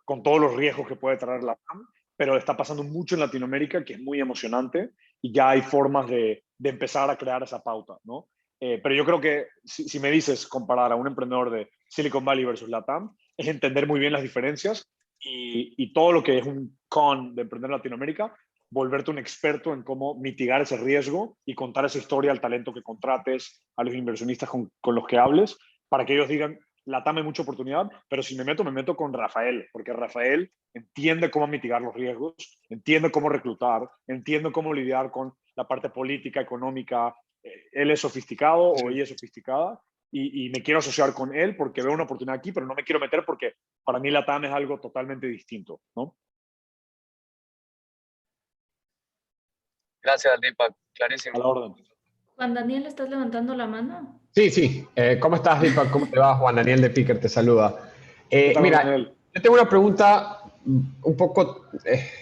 con todos los riesgos que puede traer la PAM, pero está pasando mucho en Latinoamérica, que es muy emocionante, y ya hay formas de empezar a crear esa pauta, ¿no? Pero yo creo que si me dices comparar a un emprendedor de Silicon Valley versus LATAM, es entender muy bien las diferencias y todo lo que es un con de emprender en Latinoamérica, volverte un experto en cómo mitigar ese riesgo y contar esa historia al talento que contrates, a los inversionistas con los que hables, para que ellos digan, LATAM hay mucha oportunidad, pero si me meto con Rafael, porque Rafael entiende cómo mitigar los riesgos, entiende cómo reclutar, entiende cómo lidiar con la parte política, económica. Él es sofisticado o ella es sofisticada y me quiero asociar con él porque veo una oportunidad aquí, pero no me quiero meter porque para mí LATAM es algo totalmente distinto, ¿no? Gracias, Deepak. A Clarísimo. la orden. Juan Daniel, ¿estás levantando la mano? Sí, sí. ¿Cómo estás, Deepak? ¿Cómo te va? Juan Daniel de Picker te saluda. ¿Qué tal, Mira, Daniel? yo tengo una pregunta un poco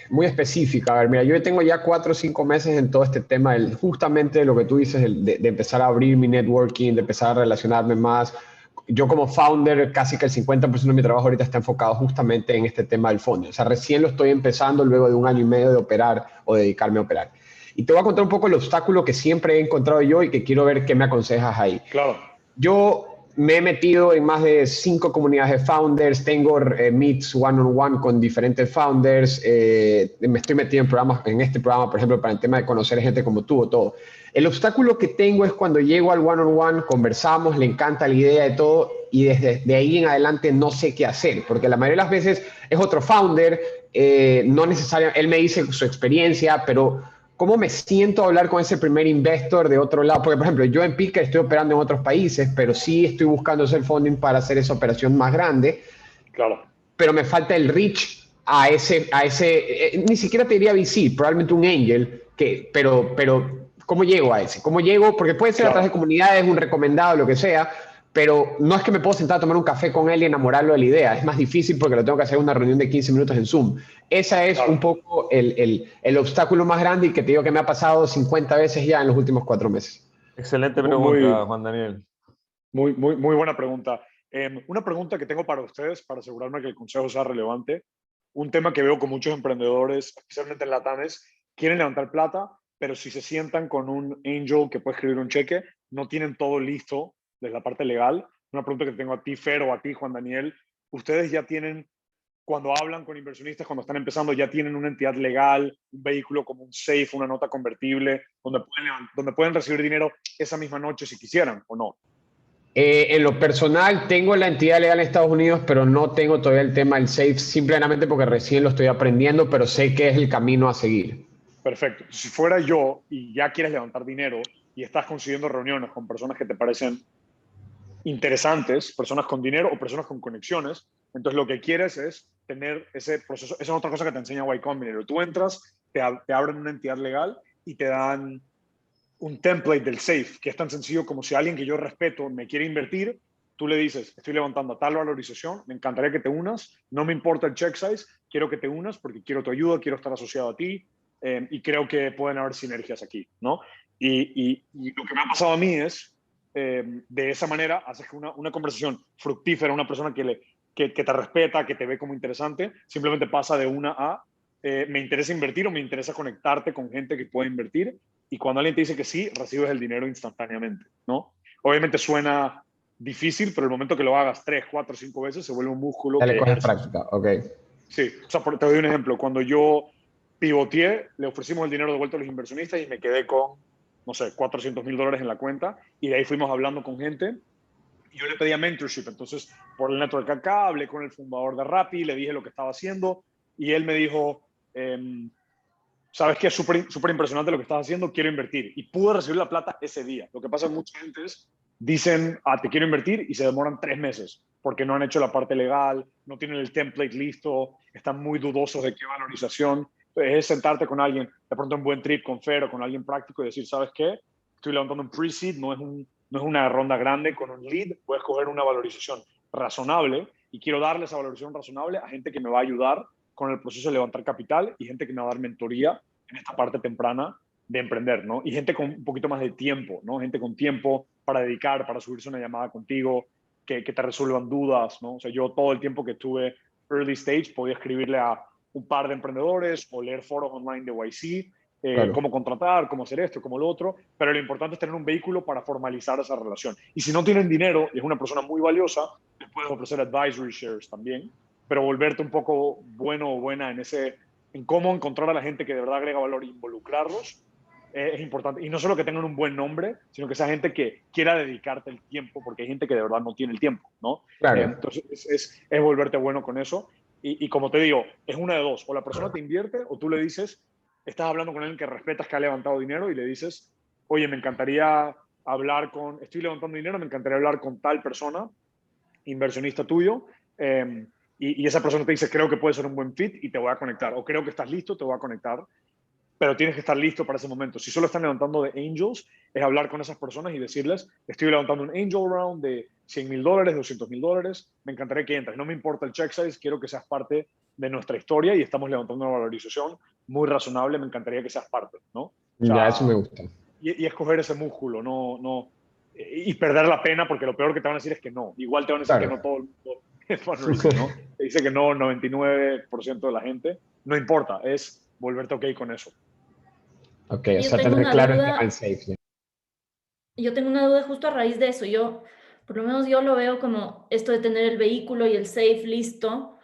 muy específica. A ver, mira, yo tengo ya 4 o 5 meses en todo este tema, justamente lo que tú dices, de empezar a abrir mi networking, de empezar a relacionarme más. Yo como founder, casi que el 50% de mi trabajo ahorita está enfocado justamente en este tema del fondo. O sea, recién lo estoy empezando luego de 1 año y medio de operar o dedicarme a operar. Y te voy a contar un poco el obstáculo que siempre he encontrado yo y que quiero ver qué me aconsejas ahí. Claro. Yo me he metido en más de 5 comunidades de founders, tengo meets one-on-one con diferentes founders, me estoy metido en programas, en este programa, por ejemplo, para el tema de conocer gente como tú o todo. El obstáculo que tengo es cuando llego al one-on-one, conversamos, le encanta la idea de todo y desde de ahí en adelante no sé qué hacer, porque la mayoría de las veces es otro founder, no necesariamente, él me dice su experiencia, pero ¿cómo me siento a hablar con ese primer investor de otro lado? Porque, por ejemplo, yo en Picker estoy operando en otros países, pero sí estoy buscando hacer funding para hacer esa operación más grande. Claro. Pero me falta el reach a ese ni siquiera te diría VC, probablemente un angel, pero ¿cómo llego a ese? ¿Cómo llego? Porque puede ser a través de comunidades, un recomendado, lo que sea, pero no es que me puedo sentar a tomar un café con él y enamorarlo de la idea. Es más difícil porque lo tengo que hacer en una reunión de 15 minutos en Zoom. Esa es un poco el obstáculo más grande y que te digo que me ha pasado 50 veces ya en los últimos 4 meses. Excelente pregunta, Juan Daniel. Muy buena pregunta. Una pregunta que tengo para ustedes, para asegurarme que el consejo sea relevante. Un tema que veo con muchos emprendedores, especialmente en Latam, es quieren levantar plata, pero si se sientan con un angel que puede escribir un cheque, no tienen todo listo desde la parte legal. Una pregunta que tengo a ti, Fer, o a ti, Juan Daniel. ¿Ustedes ya tienen, cuando hablan con inversionistas, cuando están empezando, ya tienen una entidad legal, un vehículo como un safe, una nota convertible, donde pueden recibir dinero esa misma noche si quisieran o no? En lo personal, tengo la entidad legal en Estados Unidos, pero no tengo todavía el tema del SAFE, simplemente porque recién lo estoy aprendiendo, pero sé que es el camino a seguir. Perfecto. Si fuera yo y ya quieres levantar dinero y estás consiguiendo reuniones con personas que te parecen interesantes, personas con dinero o personas con conexiones, entonces lo que quieres es tener ese proceso. Esa es otra cosa que te enseña Y Combinator. Tú entras, te abren una entidad legal y te dan un template del SAFE, que es tan sencillo como si alguien que yo respeto me quiere invertir, tú le dices, estoy levantando a tal valorización, me encantaría que te unas, no me importa el check size, quiero que te unas porque quiero tu ayuda, quiero estar asociado a ti, y creo que pueden haber sinergias aquí, ¿no? Y lo que me ha pasado a mí es, de esa manera, haces que una conversación fructífera, una persona que te respeta, que te ve como interesante, simplemente pasa de una a, me interesa invertir o me interesa conectarte con gente que pueda invertir, y cuando alguien te dice que sí, recibes el dinero instantáneamente, ¿no? Obviamente suena difícil, pero el momento que lo hagas 3, 4, 5 veces se vuelve un músculo Ya le que coges ejerces. práctica, ok. Sí, o sea, te doy un ejemplo. Cuando yo pivoteé, le ofrecimos el dinero de vuelta a los inversionistas y me quedé con, no sé, $400,000 en la cuenta, y de ahí fuimos hablando con gente. Y yo le pedía mentorship, entonces por el network acá hablé con el fundador de Rappi, le dije lo que estaba haciendo y él me dijo, sabes que es súper impresionante lo que estás haciendo, quiero invertir. Y pude recibir la plata ese día. Lo que pasa es que mucha gente dicen, te quiero invertir, y se demoran 3 meses porque no han hecho la parte legal, no tienen el template listo, están muy dudosos de qué valorización. Entonces es sentarte con alguien, de pronto en buen trip con Fer o con alguien práctico, y decir, ¿sabes qué? Estoy levantando un pre-seed, no es una ronda grande con un lead, voy a escoger una valorización razonable y quiero darle esa valorización razonable a gente que me va a ayudar con el proceso de levantar capital, y gente que me va a dar mentoría en esta parte temprana de emprender, ¿no? Y gente con un poquito más de tiempo, ¿no? Gente con tiempo para dedicar, para subirse una llamada contigo, que te resuelvan dudas, ¿no? O sea, yo todo el tiempo que estuve early stage podía escribirle a un par de emprendedores o leer foros online de YC, Claro. cómo contratar, cómo hacer esto, cómo lo otro, pero lo importante es tener un vehículo para formalizar esa relación. Y si no tienen dinero y es una persona muy valiosa, les puedes ofrecer advisory shares también, pero volverte un poco bueno o buena en cómo encontrar a la gente que de verdad agrega valor e involucrarlos, es importante. Y no solo que tengan un buen nombre, sino que sea gente que quiera dedicarte el tiempo, porque hay gente que de verdad no tiene el tiempo, ¿no? Claro. Entonces es volverte bueno con eso. Y como te digo, es una de dos: o la persona te invierte, o tú le dices, estás hablando con alguien que respetas, que ha levantado dinero, y le dices, oye, me encantaría estoy levantando dinero, me encantaría hablar con tal persona, inversionista tuyo, y esa persona te dice, creo que puede ser un buen fit y te voy a conectar, o creo que estás listo, te voy a conectar, pero tienes que estar listo para ese momento. Si solo están levantando de angels, es hablar con esas personas y decirles, estoy levantando un angel round de $100,000, $200,000, me encantaría que entres, no me importa el check size, quiero que seas parte de nuestra historia y estamos levantando una valorización muy razonable, me encantaría que seas parte, ¿no? O Ya, eso sea, me gusta. y escoger ese músculo, y perder la pena, porque lo peor que te van a decir es que no. Igual te van a decir que Claro. no todo el mundo es fundraising, ¿no? Te dice que no el 99% de la gente. No importa, es volverte ok con eso. Ok, o Yo sea, tengo tener una claro el tema del duda, SAFE. yo tengo una duda justo a raíz de eso. Por lo menos yo lo veo como esto de tener el vehículo y el safe listo,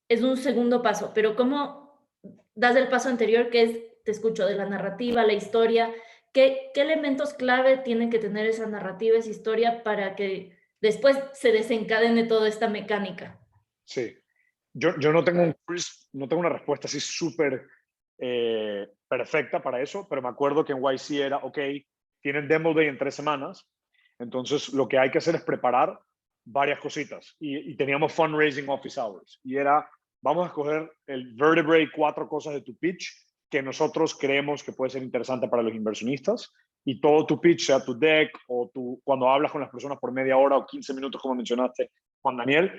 es un segundo paso, pero ¿cómo das el paso anterior, que es, te escucho, de la narrativa, la historia? ¿Qué elementos clave tienen que tener esa narrativa, esa historia, para que después se desencadene toda esta mecánica? Sí. Yo no tengo una respuesta así súper perfecta para eso, pero me acuerdo que en YC era, ok, tienen Demo Day en 3 semanas, entonces lo que hay que hacer es preparar varias cositas. Y teníamos Fundraising Office Hours. Y era, vamos a escoger el vertebrae, 4 cosas de tu pitch que nosotros creemos que puede ser interesante para los inversionistas. Y todo tu pitch, sea tu deck o cuando hablas con las personas por media hora o 15 minutos, como mencionaste, Juan Daniel,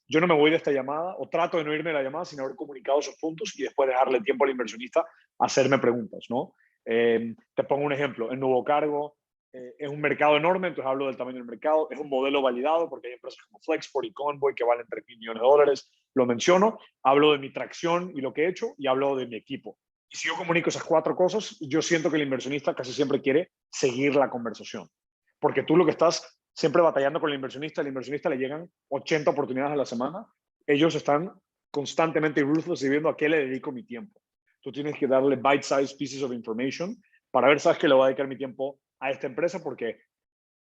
yo no me voy de esta llamada, o trato de no irme de la llamada sin haber comunicado esos puntos y después dejarle tiempo al inversionista a hacerme preguntas, ¿no? Te pongo un ejemplo. En Nuevo Cargo, es un mercado enorme, entonces hablo del tamaño del mercado. Es un modelo validado porque hay empresas como Flexport y Convoy que valen $3 millones. Lo menciono, hablo de mi tracción y lo que he hecho y hablo de mi equipo. Y si yo comunico esas 4 cosas, yo siento que el inversionista casi siempre quiere seguir la conversación. Porque tú lo que estás siempre batallando con el inversionista le llegan 80 oportunidades a la semana. Ellos están constantemente ruthless y viendo a qué le dedico mi tiempo. Tú tienes que darle bite-sized pieces of information para ver, sabes que le voy a dedicar mi tiempo a esta empresa porque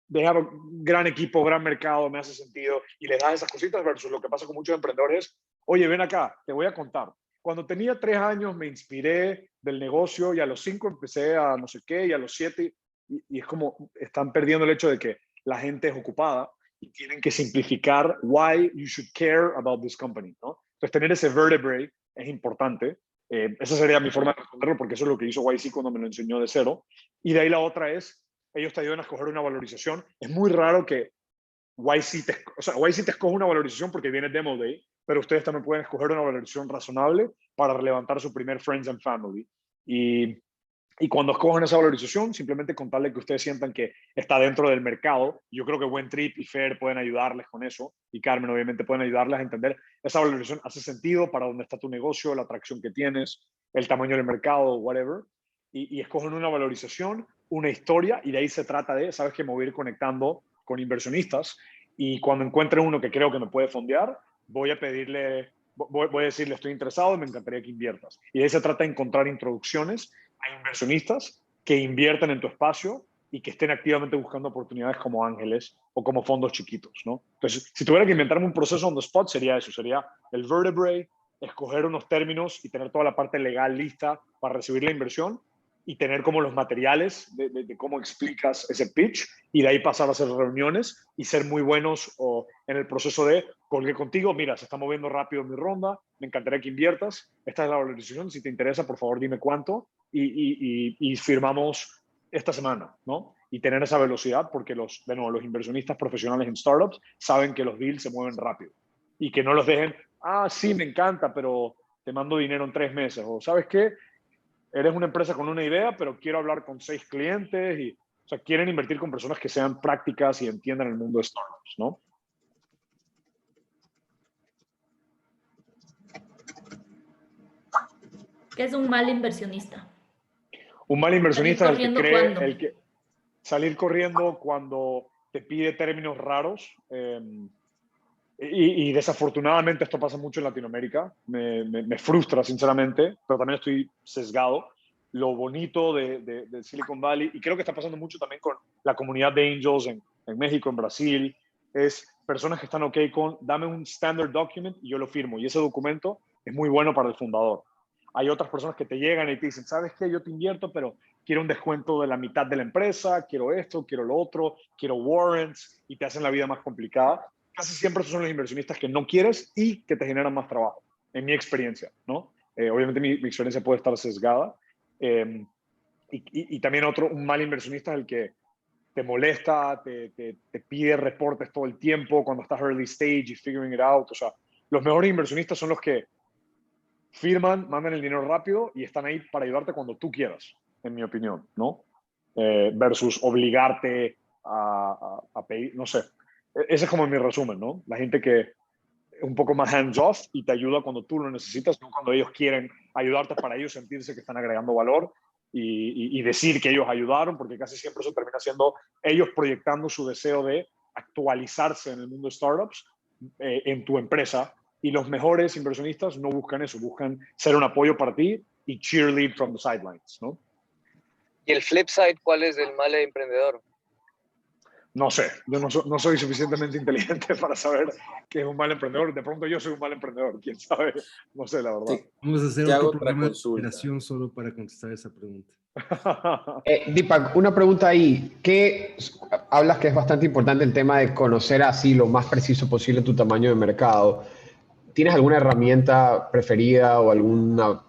dejar gran equipo, gran mercado, me hace sentido y les das esas cositas versus lo que pasa con muchos emprendedores. Oye, ven acá, te voy a contar. Cuando tenía 3 años me inspiré del negocio y a los 5 empecé a no sé qué y a los 7 y es como están perdiendo el hecho de que la gente es ocupada y tienen que simplificar why you should care about this company, ¿no? Entonces tener ese vertebrae es importante. Esa sería mi forma de responderlo porque eso es lo que hizo YC cuando me lo enseñó de cero. Y de ahí la otra es, ellos te ayudan a escoger una valorización. Es muy raro que YC te escoge una valorización porque viene Demo Day, pero ustedes también pueden escoger una valorización razonable para levantar su primer Friends and Family. Y cuando escogen esa valorización, simplemente contarle que ustedes sientan que está dentro del mercado. Yo creo que Buen Trip y Fer pueden ayudarles con eso, y Carmen obviamente pueden ayudarles a entender esa valorización hace sentido para dónde está tu negocio, la atracción que tienes, el tamaño del mercado, whatever. Y escogen una valorización, una historia, y de ahí se trata de, sabes que me voy a ir conectando con inversionistas, y cuando encuentre uno que creo que me puede fondear, voy a decirle estoy interesado y me encantaría que inviertas. Y de ahí se trata de encontrar introducciones a inversionistas que inviertan en tu espacio y que estén activamente buscando oportunidades como ángeles o como fondos chiquitos, ¿no? Entonces, si tuviera que inventarme un proceso on the spot, sería eso, sería el vertebrae, escoger unos términos y tener toda la parte legal lista para recibir la inversión y tener como los materiales de cómo explicas ese pitch y de ahí pasar a hacer reuniones y ser muy buenos en el proceso de colgué contigo, mira, se está moviendo rápido mi ronda, me encantaría que inviertas, esta es la valorización, si te interesa, por favor dime cuánto y firmamos esta semana, ¿no? Y tener esa velocidad porque los inversionistas profesionales en startups saben que los deals se mueven rápido y que no los dejen, sí, me encanta, pero te mando dinero en 3 meses o ¿sabes qué? Eres una empresa con una idea, pero quiero hablar con 6 clientes y, o sea, quieren invertir con personas que sean prácticas y entiendan el mundo de startups, ¿no? ¿Qué es un mal inversionista? Un mal inversionista es ¿Cuándo? Salir corriendo cuando te pide términos raros. Y desafortunadamente esto pasa mucho en Latinoamérica. Me frustra, sinceramente, pero también estoy sesgado. Lo bonito de Silicon Valley, y creo que está pasando mucho también con la comunidad de Angels en México, en Brasil, es personas que están ok con dame un standard document y yo lo firmo. Y ese documento es muy bueno para el fundador. Hay otras personas que te llegan y te dicen, ¿sabes qué? Yo te invierto, pero quiero un descuento de la mitad de la empresa, quiero esto, quiero lo otro, quiero warrants, y te hacen la vida más complicada. Casi siempre esos son los inversionistas que no quieres y que te generan más trabajo, en mi experiencia, ¿no? Obviamente mi experiencia puede estar sesgada. Y también un mal inversionista es el que te molesta, te pide reportes todo el tiempo cuando estás early stage y figuring it out. O sea, los mejores inversionistas son los que firman, mandan el dinero rápido y están ahí para ayudarte cuando tú quieras, en mi opinión, ¿no? Versus obligarte a pedir, no sé. Ese es como mi resumen, ¿no? La gente que es un poco más hands-off y te ayuda cuando tú lo necesitas, no cuando ellos quieren ayudarte para ellos sentirse que están agregando valor y decir que ellos ayudaron, porque casi siempre eso termina siendo ellos proyectando su deseo de actualizarse en el mundo de startups en tu empresa. Y los mejores inversionistas no buscan eso, buscan ser un apoyo para ti y cheerlead from the sidelines, ¿no? Y el flip side, ¿cuál es el mal emprendedor? No sé, yo no soy suficientemente inteligente para saber qué es un mal emprendedor. De pronto yo soy un mal emprendedor, quién sabe, no sé la verdad. Vamos a hacer te hago otro otra programa de consulta. operación solo para contestar esa pregunta. Deepak, una pregunta ahí. Hablas que es bastante importante el tema de conocer así lo más preciso posible tu tamaño de mercado. ¿Tienes alguna herramienta preferida o alguna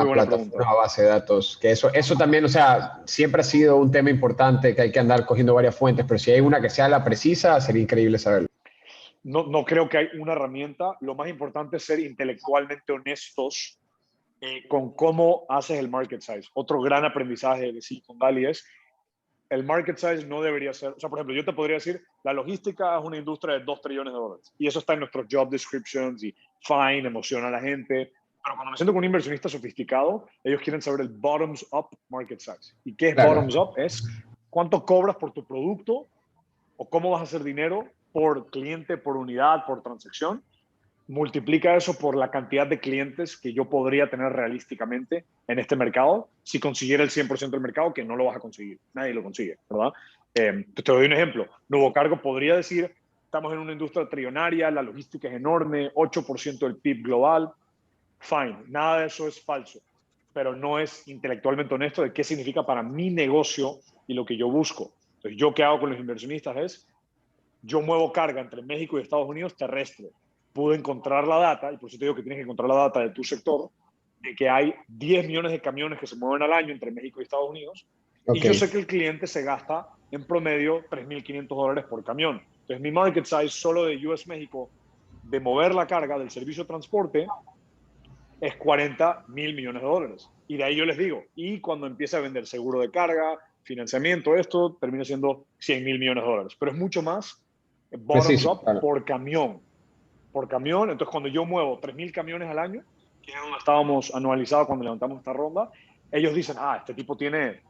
plataforma o base de datos? Que eso también, o sea, siempre ha sido un tema importante que hay que andar cogiendo varias fuentes, pero si hay una que sea la precisa, sería increíble saberlo. No creo que hay una herramienta. Lo más importante es ser intelectualmente honestos con cómo haces el market size. Otro gran aprendizaje de Silicon Valley es el market size no debería ser, o sea, por ejemplo, yo te podría decir, la logística es una industria de $2 trillones y eso está en nuestros job descriptions y fine, emociona a la gente, pero cuando me siento con un inversionista sofisticado, ellos quieren saber el bottoms up market size. ¿Y qué es Claro. bottoms up? Es cuánto cobras por tu producto o cómo vas a hacer dinero por cliente, por unidad, por transacción. Multiplica eso por la cantidad de clientes que yo podría tener realísticamente en este mercado si consiguiera el 100% del mercado, que no lo vas a conseguir. Nadie lo consigue, ¿verdad? Te doy un ejemplo. Nuevo Cargo podría decir, estamos en una industria trillonaria, la logística es enorme, 8% del PIB global. Fine, nada de eso es falso, pero no es intelectualmente honesto de qué significa para mi negocio y lo que yo busco. Entonces, ¿yo qué hago con los inversionistas? Yo muevo carga entre México y Estados Unidos terrestre. Pude encontrar la data, y por eso te digo que tienes que encontrar la data de tu sector, de que hay 10 millones de camiones que se mueven al año entre México y Estados Unidos, y yo sé que el cliente se gasta en promedio $3,500 por camión. Entonces, mi market size solo de US México, de mover la carga del servicio de transporte, es $40 mil millones. Y de ahí yo les digo, y cuando empiece a vender seguro de carga, financiamiento, esto termina siendo $100 mil millones. Pero es mucho más bottoms up claro. por camión. Por camión, entonces cuando yo muevo 3,000 camiones al año, que es donde estábamos anualizados cuando levantamos esta ronda, ellos dicen, este tipo tiene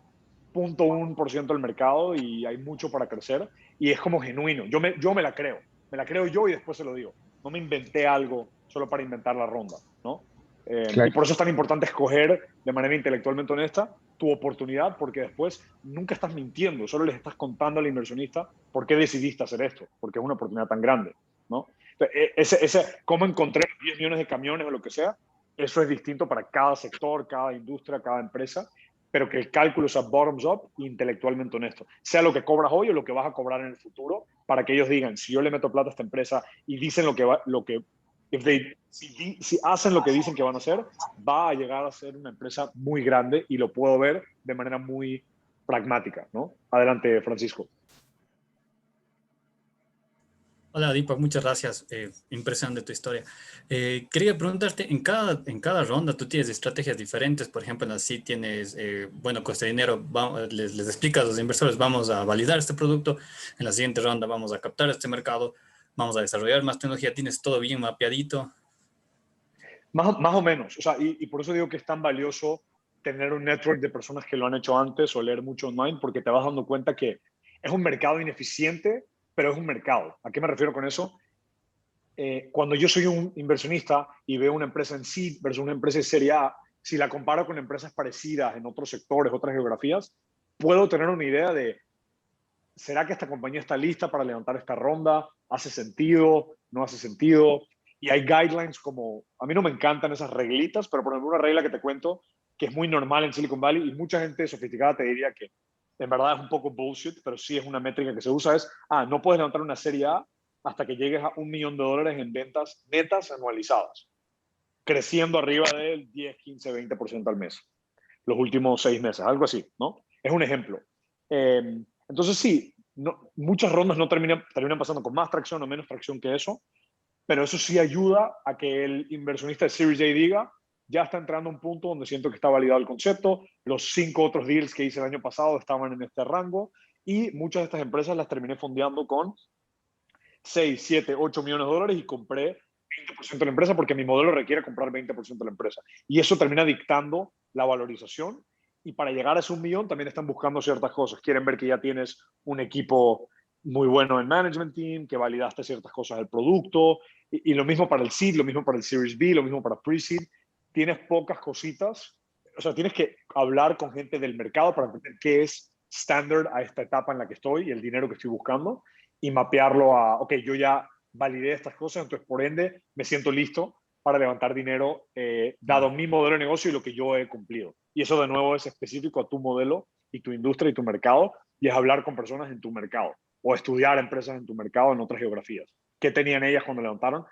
0.1% del mercado y hay mucho para crecer, y es como genuino. Yo me la creo yo y después se lo digo. No me inventé algo solo para inventar la ronda, ¿no? Claro. Y por eso es tan importante escoger de manera intelectualmente honesta tu oportunidad, porque después nunca estás mintiendo, solo les estás contando al inversionista por qué decidiste hacer esto, porque es una oportunidad tan grande, ¿no? Cómo encontré 10 millones de camiones o lo que sea, eso es distinto para cada sector, cada industria, cada empresa, pero que el cálculo sea bottoms up e intelectualmente honesto. Sea lo que cobras hoy o lo que vas a cobrar en el futuro, para que ellos digan, si yo le meto plata a esta empresa y dicen si hacen lo que dicen que van a hacer, va a llegar a ser una empresa muy grande y lo puedo ver de manera muy pragmática, ¿no? Adelante, Francisco. Hola, Deepak, muchas gracias. Impresionante tu historia. Quería preguntarte, en cada ronda tú tienes estrategias diferentes. Por ejemplo, en la seed tienes, bueno, cuesta dinero, les explicas a los inversores, vamos a validar este producto. En la siguiente ronda vamos a captar este mercado, vamos a desarrollar más tecnología. Tienes todo bien mapeadito. Más o menos. O sea, y por eso digo que es tan valioso tener un network de personas que lo han hecho antes o leer mucho online, porque te vas dando cuenta que es un mercado ineficiente, pero es un mercado. ¿A qué me refiero con eso? Cuando yo soy un inversionista y veo una empresa en seed versus una empresa de serie A, si la comparo con empresas parecidas en otros sectores, otras geografías, puedo tener una idea de, ¿será que esta compañía está lista para levantar esta ronda? ¿Hace sentido? ¿No hace sentido? Y hay guidelines como, a mí no me encantan esas reglitas, pero por ejemplo una regla que te cuento que es muy normal en Silicon Valley y mucha gente sofisticada te diría que en verdad es un poco bullshit, pero sí es una métrica que se usa, es, no puedes levantar una serie A hasta que llegues a $1 millón en ventas netas anualizadas, creciendo arriba del 10, 15, 20% al mes, los últimos 6 meses, algo así, ¿no? Es un ejemplo. Entonces sí, muchas rondas no terminan pasando con más tracción o menos tracción que eso, pero eso sí ayuda a que el inversionista de Series A diga, ya está entrando a un punto donde siento que está validado el concepto, los 5 otros deals que hice el año pasado estaban en este rango, y muchas de estas empresas las terminé fondeando con 6, 7, 8 millones de dólares y compré 20% de la empresa porque mi modelo requiere comprar 20% de la empresa. Y eso termina dictando la valorización. Y para llegar a ese 1 millón también están buscando ciertas cosas. Quieren ver que ya tienes un equipo muy bueno en management team, que validaste ciertas cosas del producto. Y lo mismo para el seed, lo mismo para el Series B, lo mismo para pre-seed. Tienes pocas cositas. O sea, tienes que hablar con gente del mercado para entender qué es standard a esta etapa en la que estoy y el dinero que estoy buscando, y mapearlo a, ok, yo ya validé estas cosas, entonces por ende me siento listo para levantar dinero dado mi modelo de negocio y lo que yo he cumplido. Y eso de nuevo es específico a tu modelo y tu industria y tu mercado, y es hablar con personas en tu mercado o estudiar empresas en tu mercado en otras geografías. ¿Qué tenían ellas cuando levantaron?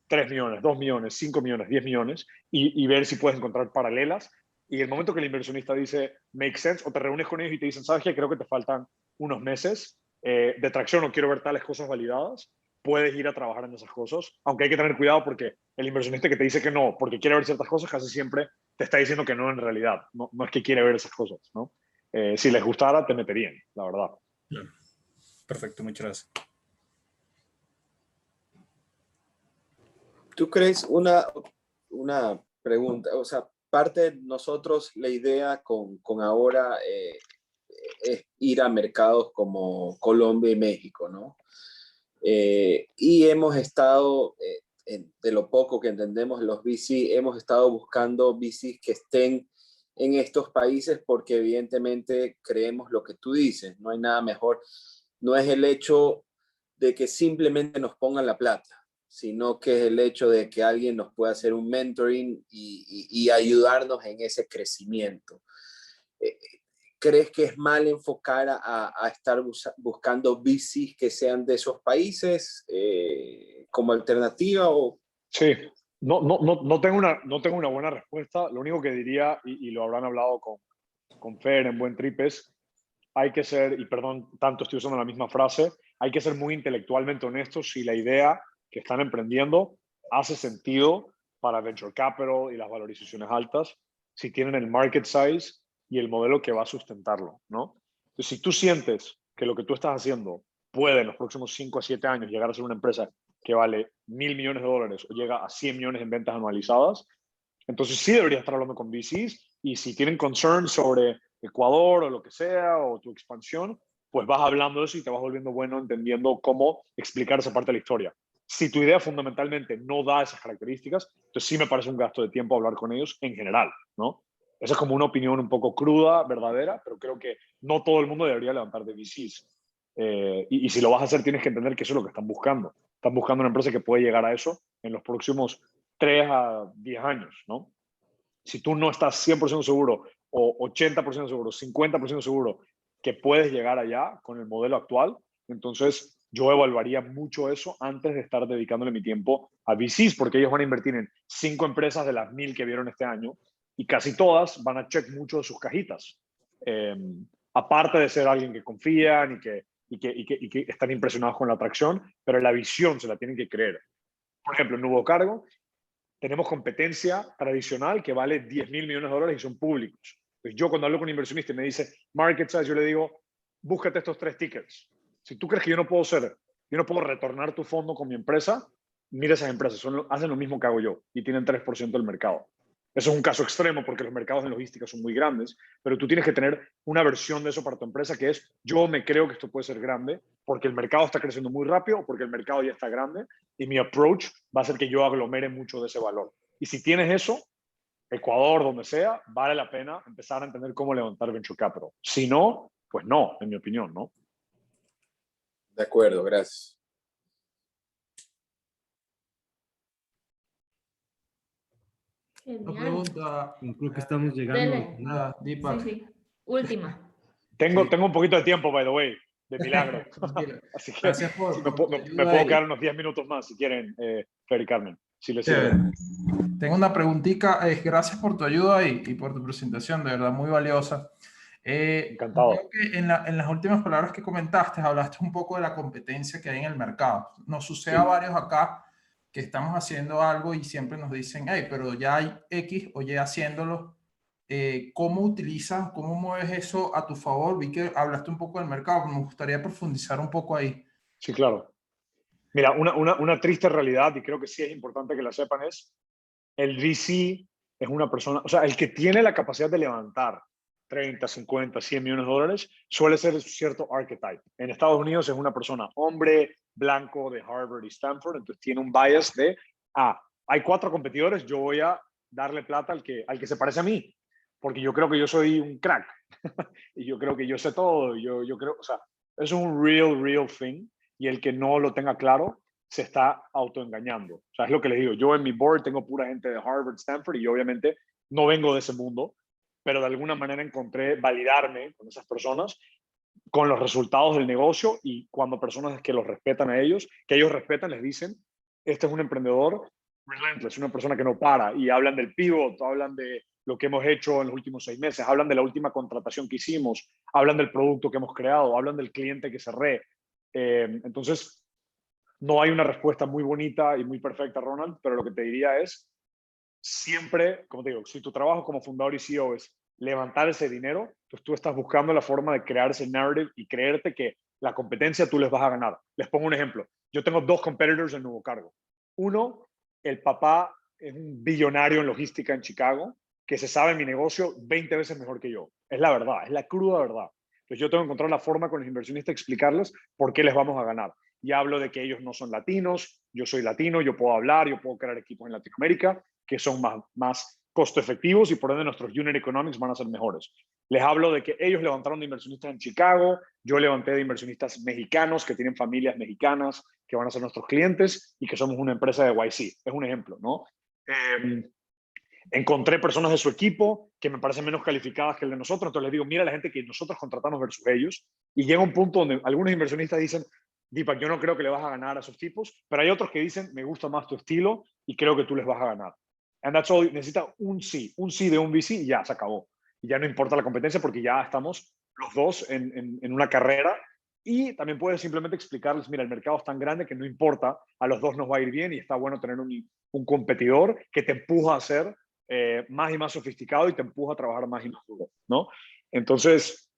3 millones, 2 millones, 5 millones, 10 millones, y ver si puedes encontrar paralelas. Y el momento que el inversionista dice make sense, o te reúnes con ellos y te dicen, ¿sabes qué? Creo que te faltan unos meses de tracción o quiero ver tales cosas validadas, puedes ir a trabajar en esas cosas, aunque hay que tener cuidado porque el inversionista que te dice que no, porque quiere ver ciertas cosas, casi siempre te está diciendo que no en realidad, no es que quiere ver esas cosas, ¿no? si les gustara, te meterían, la verdad. Claro. Perfecto, muchas gracias. ¿Tú crees una pregunta? O sea, parte de nosotros, la idea con ahora es ir a mercados como Colombia y México, ¿no? Y hemos estado, de lo poco que entendemos los VC, hemos estado buscando VCs que estén en estos países porque evidentemente creemos lo que tú dices, no hay nada mejor. No es el hecho de que simplemente nos pongan la plata, sino que es el hecho de que alguien nos pueda hacer un mentoring y ayudarnos en ese crecimiento. ¿Crees que es mal enfocar a estar buscando VCs que sean de esos países como alternativa? O... Sí, no tengo una buena respuesta. Lo único que diría, y lo habrán hablado con Fer en Buen Trip, es hay que ser, y perdón, tanto estoy usando la misma frase, hay que ser muy intelectualmente honestos si la idea que están emprendiendo hace sentido para venture capital y las valorizaciones altas, si tienen el market size y el modelo que va a sustentarlo, ¿no? Entonces, si tú sientes que lo que tú estás haciendo puede en los próximos 5 a 7 años llegar a ser una empresa que vale $1.000 millones o llega a 100 millones en ventas anualizadas, entonces sí deberías estar hablando con VCs, y si tienen concerns sobre Ecuador o lo que sea, o tu expansión, pues vas hablando de eso y te vas volviendo bueno entendiendo cómo explicar esa parte de la historia. Si tu idea fundamentalmente no da esas características, entonces sí me parece un gasto de tiempo hablar con ellos en general, ¿no? Esa es como una opinión un poco cruda, verdadera, pero creo que no todo el mundo debería levantar de VCs. Y si lo vas a hacer, tienes que entender que eso es lo que están buscando. Están buscando una empresa que puede llegar a eso en los próximos 3 a 10 años, ¿no? Si tú no estás 100% seguro, o 80% seguro, 50% seguro que puedes llegar allá con el modelo actual, entonces yo evaluaría mucho eso antes de estar dedicándole mi tiempo a VCs, porque ellos van a invertir en 5 empresas de las 1.000 que vieron este año, y casi todas van a check mucho de sus cajitas. Eh, Aparte de ser alguien que confían y que están impresionados con la atracción, pero la visión se la tienen que creer. Por ejemplo, en Nuevo Cargo tenemos competencia tradicional que vale $10.000 millones y son públicos. Entonces yo cuando hablo con un inversionista y me dice market size, yo le digo, búscate estos 3 tickets. Si tú crees que yo no puedo retornar tu fondo con mi empresa, mira esas empresas, hacen lo mismo que hago yo y tienen 3% del mercado. Eso es un caso extremo porque los mercados de logística son muy grandes, pero tú tienes que tener una versión de eso para tu empresa que es, yo me creo que esto puede ser grande porque el mercado está creciendo muy rápido o porque el mercado ya está grande, y mi approach va a ser que yo aglomere mucho de ese valor. Y si tienes eso, Ecuador, donde sea, vale la pena empezar a entender cómo levantar venture capital. Si no, pues no, en mi opinión, ¿no? De acuerdo, gracias. Una Genial. pregunta. Creo que estamos llegando. Dele. Deepak. Sí. Última. Tengo Sí. un poquito de tiempo, by the way, de milagro. Tranquilo. Así que Gracias sí, por tu me ayuda puedo y- quedar unos 10 minutos más si quieren, Fer y Carmen, si les Chévere. sirve. Tengo una preguntita. Gracias por tu ayuda y por tu presentación, de verdad muy valiosa. Encantado. Veo que en las últimas palabras que comentaste, hablaste un poco de la competencia que hay en el mercado. Nos sucede a varios acá que estamos haciendo algo y siempre nos dicen, hey, pero ya hay X o Y haciéndolo. ¿Cómo utilizas, cómo mueves eso a tu favor? Vi que hablaste un poco del mercado, pero me gustaría profundizar un poco ahí. Sí, claro. Mira, una triste realidad, y creo que sí es importante que la sepan, es el VC es una persona, o sea, el que tiene la capacidad de levantar 30, 50, 100 millones de dólares suele ser cierto archetype. En Estados Unidos es una persona hombre, blanco, de Harvard y Stanford, entonces tiene un bias de, hay 4 competidores, yo voy a darle plata al que se parece a mí, porque yo creo que yo soy un crack, y yo creo que yo sé todo, yo creo, o sea, es un real thing, y el que no lo tenga claro se está autoengañando. O sea, es lo que les digo. Yo en mi board tengo pura gente de Harvard, Stanford, y yo obviamente no vengo de ese mundo, pero de alguna manera encontré validarme con esas personas, con los resultados del negocio, y cuando personas que los respetan a ellos, que ellos respetan, les dicen, este es un emprendedor relentless, una persona que no para, y hablan del pivot, hablan de lo que hemos hecho en los últimos 6 meses, hablan de la última contratación que hicimos, hablan del producto que hemos creado, hablan del cliente que cerré. Entonces, no hay una respuesta muy bonita y muy perfecta, Ronald, pero lo que te diría es, siempre, como te digo, si tu trabajo como fundador y CEO es levantar ese dinero, pues tú estás buscando la forma de crear ese narrative y creerte que la competencia tú les vas a ganar. Les pongo un ejemplo. Yo tengo 2 competitors en Nuevo Cargo. Uno, el papá es un billonario en logística en Chicago que se sabe mi negocio 20 veces mejor que yo. Es la verdad, es la cruda verdad. Entonces yo tengo que encontrar la forma con los inversionistas de explicarles por qué les vamos a ganar. Y hablo de que ellos no son latinos, yo soy latino, yo puedo hablar, yo puedo crear equipos en Latinoamérica que son más costo efectivos y por ende nuestros unit economics van a ser mejores. Les hablo de que ellos levantaron de inversionistas en Chicago, yo levanté de inversionistas mexicanos que tienen familias mexicanas que van a ser nuestros clientes y que somos una empresa de YC. Es un ejemplo, ¿no? Encontré personas de su equipo que me parecen menos calificadas que el de nosotros, entonces les digo, mira la gente que nosotros contratamos versus ellos, y llega un punto donde algunos inversionistas dicen, Deepak, yo no creo que le vas a ganar a esos tipos, pero hay otros que dicen, me gusta más tu estilo y creo que tú les vas a ganar. And that's all. Necesita un sí de un VC y ya se acabó. Y ya no importa la competencia porque ya estamos los dos en una carrera. Y también puedes simplemente explicarles, mira, el mercado es tan grande que no importa, a los dos nos va a ir bien y está bueno tener un competidor que te empuja a ser más y más sofisticado y te empuja a trabajar más y más duro, ¿no? Entonces,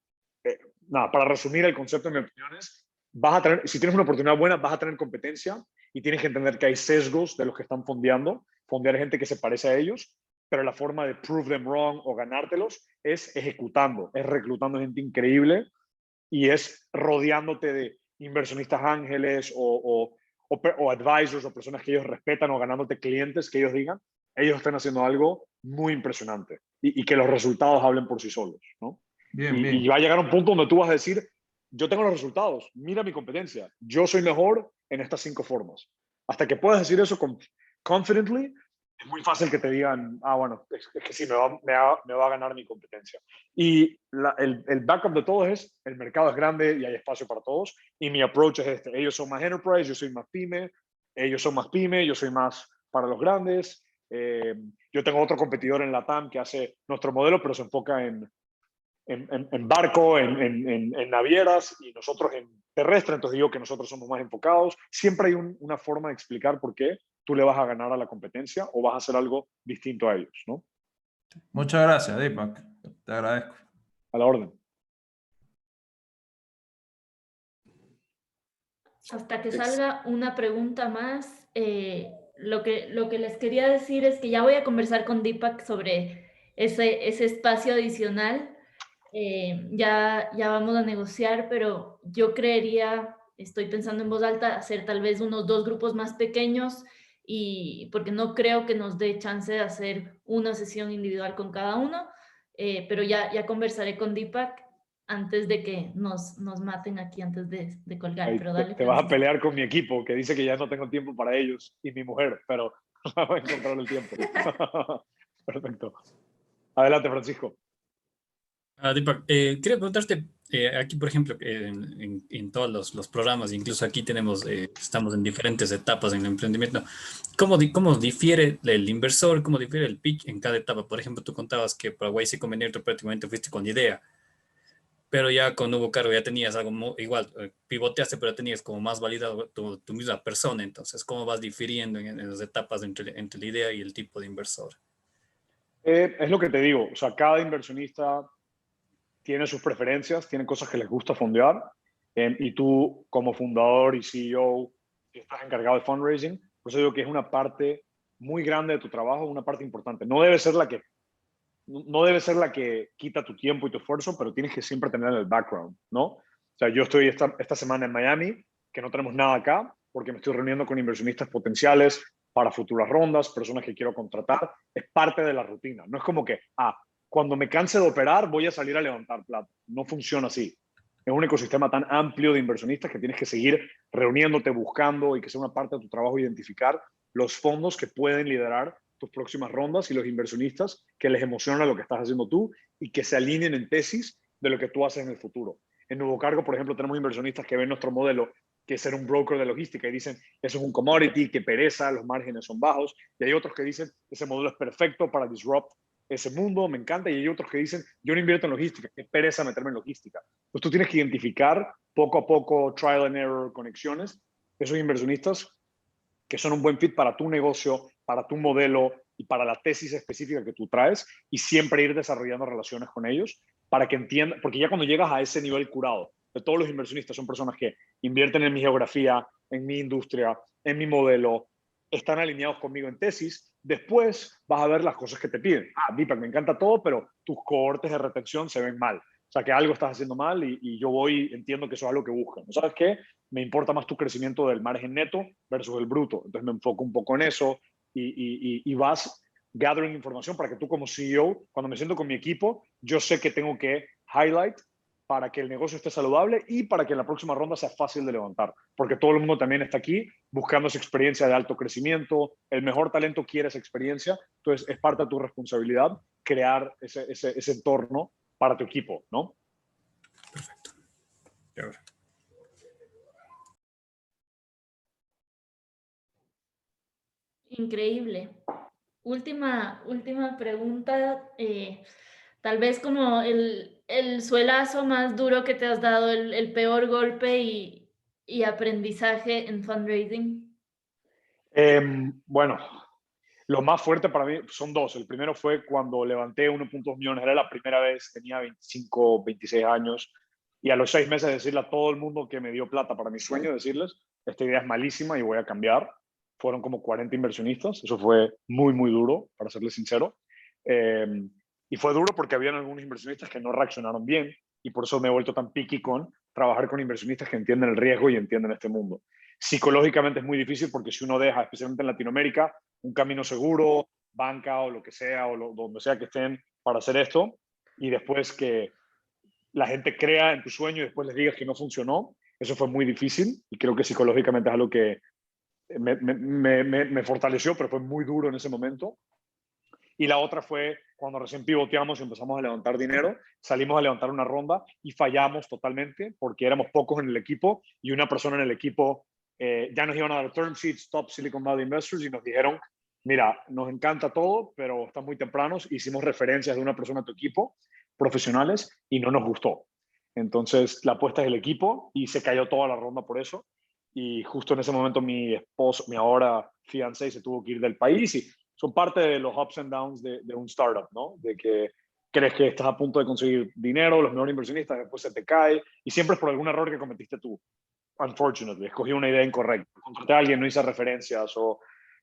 nada, para resumir el concepto, en mi opinión es, vas a tener, si tienes una oportunidad buena, vas a tener competencia y tienes que entender que hay sesgos de los que están fondeando. Fondear gente que se parece a ellos, pero la forma de prove them wrong o ganártelos es ejecutando, es reclutando gente increíble y es rodeándote de inversionistas ángeles o advisors o personas que ellos respetan o ganándote clientes que ellos digan, ellos están haciendo algo muy impresionante y que los resultados hablen por sí solos, ¿no? Bien, bien. Y va a llegar un punto donde tú vas a decir, yo tengo los resultados, mira mi competencia, yo soy mejor en estas 5 formas. Hasta que puedas decir eso confidently, es muy fácil que te digan, bueno, es que sí, me va a ganar mi competencia. Y el backup de todo es, el mercado es grande y hay espacio para todos, y mi approach es este, ellos son más enterprise, yo soy más pyme, ellos son más pyme, yo soy más para los grandes. Yo tengo otro competidor en LATAM que hace nuestro modelo, pero se enfoca en barco, en navieras y nosotros en terrestre, entonces digo que nosotros somos más enfocados. Siempre hay una forma de explicar por qué tú le vas a ganar a la competencia o vas a hacer algo distinto a ellos, ¿no? Muchas gracias, Deepak. Te agradezco. A la orden. Hasta que salga una pregunta más, lo que les quería decir es que ya voy a conversar con Deepak sobre ese espacio adicional. Ya vamos a negociar, pero yo creería, estoy pensando en voz alta, hacer tal vez unos 2 grupos más pequeños, y porque no creo que nos dé chance de hacer una sesión individual con cada uno, pero ya conversaré con Deepak antes de que nos maten aquí antes de colgar. Ahí Pero dale, te vas a pelear con mi equipo que dice que ya no tengo tiempo para ellos y mi mujer, pero voy a encontrar el tiempo. Perfecto. Adelante, Francisco. Deepak, quería preguntarte, aquí por ejemplo, en todos los programas, incluso aquí tenemos, estamos en diferentes etapas en el emprendimiento. ¿Cómo difiere el inversor, cómo difiere el pitch en cada etapa? Por ejemplo, tú contabas que para YC Combinator prácticamente fuiste con idea, pero ya con Nuevo Cargo ya tenías algo igual, pivoteaste, pero tenías como más validado tu misma persona. Entonces, ¿cómo vas difiriendo en las etapas entre la idea y el tipo de inversor? Es lo que te digo, o sea, cada inversionista tiene sus preferencias, tiene cosas que les gusta fondear, y tú como fundador y CEO que estás encargado de fundraising, por eso digo que es una parte muy grande de tu trabajo, una parte importante. No debe ser la que quita tu tiempo y tu esfuerzo, pero tienes que siempre tener el background, ¿no? O sea, yo estoy esta semana en Miami, que no tenemos nada acá, porque me estoy reuniendo con inversionistas potenciales para futuras rondas, personas que quiero contratar. Es parte de la rutina. No es como que, cuando me canse de operar voy a salir a levantar plata. No funciona así. Es un ecosistema tan amplio de inversionistas que tienes que seguir reuniéndote, buscando, y que sea una parte de tu trabajo identificar los fondos que pueden liderar tus próximas rondas y los inversionistas que les emociona lo que estás haciendo tú y que se alineen en tesis de lo que tú haces en el futuro. En Nuevo Cargo, por ejemplo, tenemos inversionistas que ven nuestro modelo, que es ser un broker de logística, y dicen, eso es un commodity, que pereza, los márgenes son bajos. Y hay otros que dicen, ese modelo es perfecto para disrupt ese mundo, me encanta. Y hay otros que dicen, yo no invierto en logística, qué pereza meterme en logística. Pues tú tienes que identificar poco a poco, trial and error, conexiones, esos inversionistas que son un buen fit para tu negocio, para tu modelo, y para la tesis específica que tú traes, y siempre ir desarrollando relaciones con ellos para que entiendan, porque ya cuando llegas a ese nivel curado, de todos los inversionistas son personas que invierten en mi geografía, en mi industria, en mi modelo, están alineados conmigo en tesis, después vas a ver las cosas que te piden. Ah, Deepak, me encanta todo, pero tus cohortes de retención se ven mal. O sea, que algo estás haciendo mal y yo entiendo que eso es algo que buscan. ¿Sabes qué? Me importa más tu crecimiento del margen neto versus el bruto. Entonces me enfoco un poco en eso y vas gathering información para que tú como CEO, cuando me siento con mi equipo, yo sé que tengo que highlight para que el negocio esté saludable y para que en la próxima ronda sea fácil de levantar. Porque todo el mundo también está aquí buscando esa experiencia de alto crecimiento. El mejor talento quiere esa experiencia. Entonces, es parte de tu responsabilidad crear ese entorno para tu equipo, ¿no? Perfecto. Increíble. Última pregunta. Tal vez como el suelazo más duro que te has dado, el peor golpe y aprendizaje en fundraising. Bueno, lo más fuerte para mí son dos. El primero fue cuando levanté 1.2 millones. Era la primera vez, tenía 25, 26 años. Y a los 6 meses decirle a todo el mundo que me dio plata para mi sueño, decirles, esta idea es malísima y voy a cambiar. Fueron como 40 inversionistas. Eso fue muy, muy duro, para serles sincero. Y fue duro porque habían algunos inversionistas que no reaccionaron bien. Y por eso me he vuelto tan picky con trabajar con inversionistas que entienden el riesgo y entienden este mundo. Psicológicamente es muy difícil porque si uno deja, especialmente en Latinoamérica, un camino seguro, banca o lo que sea, o donde sea que estén para hacer esto, y después que la gente crea en tu sueño y después les digas que no funcionó, eso fue muy difícil y creo que psicológicamente es algo que me fortaleció, pero fue muy duro en ese momento. Y la otra fue cuando recién pivoteamos y empezamos a levantar dinero, salimos a levantar una ronda y fallamos totalmente porque éramos pocos en el equipo y una persona en el equipo ya nos iban a dar term sheets, top Silicon Valley Investors, y nos dijeron, mira, nos encanta todo, pero están muy tempranos. Hicimos referencias de una persona a tu equipo, profesionales, y no nos gustó. Entonces la apuesta es el equipo y se cayó toda la ronda por eso. Y justo en ese momento mi esposo, mi ahora fiancé, se tuvo que ir del país y son parte de los ups and downs de un startup, ¿no? De que crees que estás a punto de conseguir dinero, los mejores inversionistas, después se te cae y siempre es por algún error que cometiste tú. Unfortunately, escogí una idea incorrecta. Contraté a alguien, no hice referencias o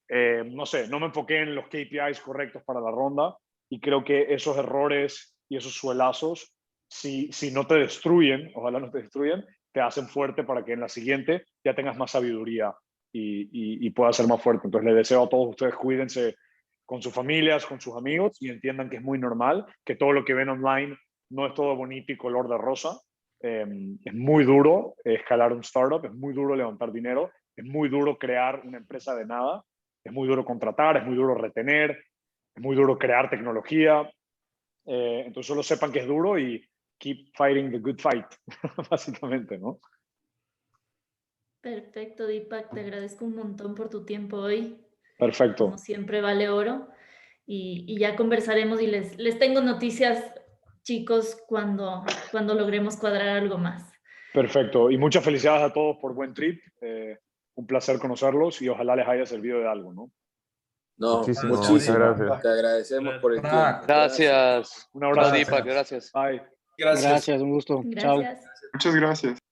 no sé, no me enfoqué en los KPIs correctos para la ronda y creo que esos errores y esos suelazos, si no te destruyen, ojalá no te destruyen, te hacen fuerte para que en la siguiente ya tengas más sabiduría y puedas ser más fuerte. Entonces les deseo a todos ustedes, cuídense con sus familias, con sus amigos y entiendan que es muy normal, que todo lo que ven online no es todo bonito y color de rosa. Es muy duro escalar un startup, es muy duro levantar dinero, es muy duro crear una empresa de nada, es muy duro contratar, es muy duro retener, es muy duro crear tecnología. Entonces solo sepan que es duro y keep fighting the good fight, básicamente, ¿no? Perfecto, Deepak, te agradezco un montón por tu tiempo hoy. Perfecto. Como siempre, vale oro. Y ya conversaremos y les tengo noticias, chicos, cuando logremos cuadrar algo más. Perfecto. Y muchas felicidades a todos por buen trip. Un placer conocerlos y ojalá les haya servido de algo, ¿no? No, Muchísimas muchísimo. gracias. Te agradecemos por el Nada. tiempo. Gracias. Un abrazo. Chao, Deepak, gracias. Bye. Gracias, un gusto. Chao. Gracias. Muchas gracias.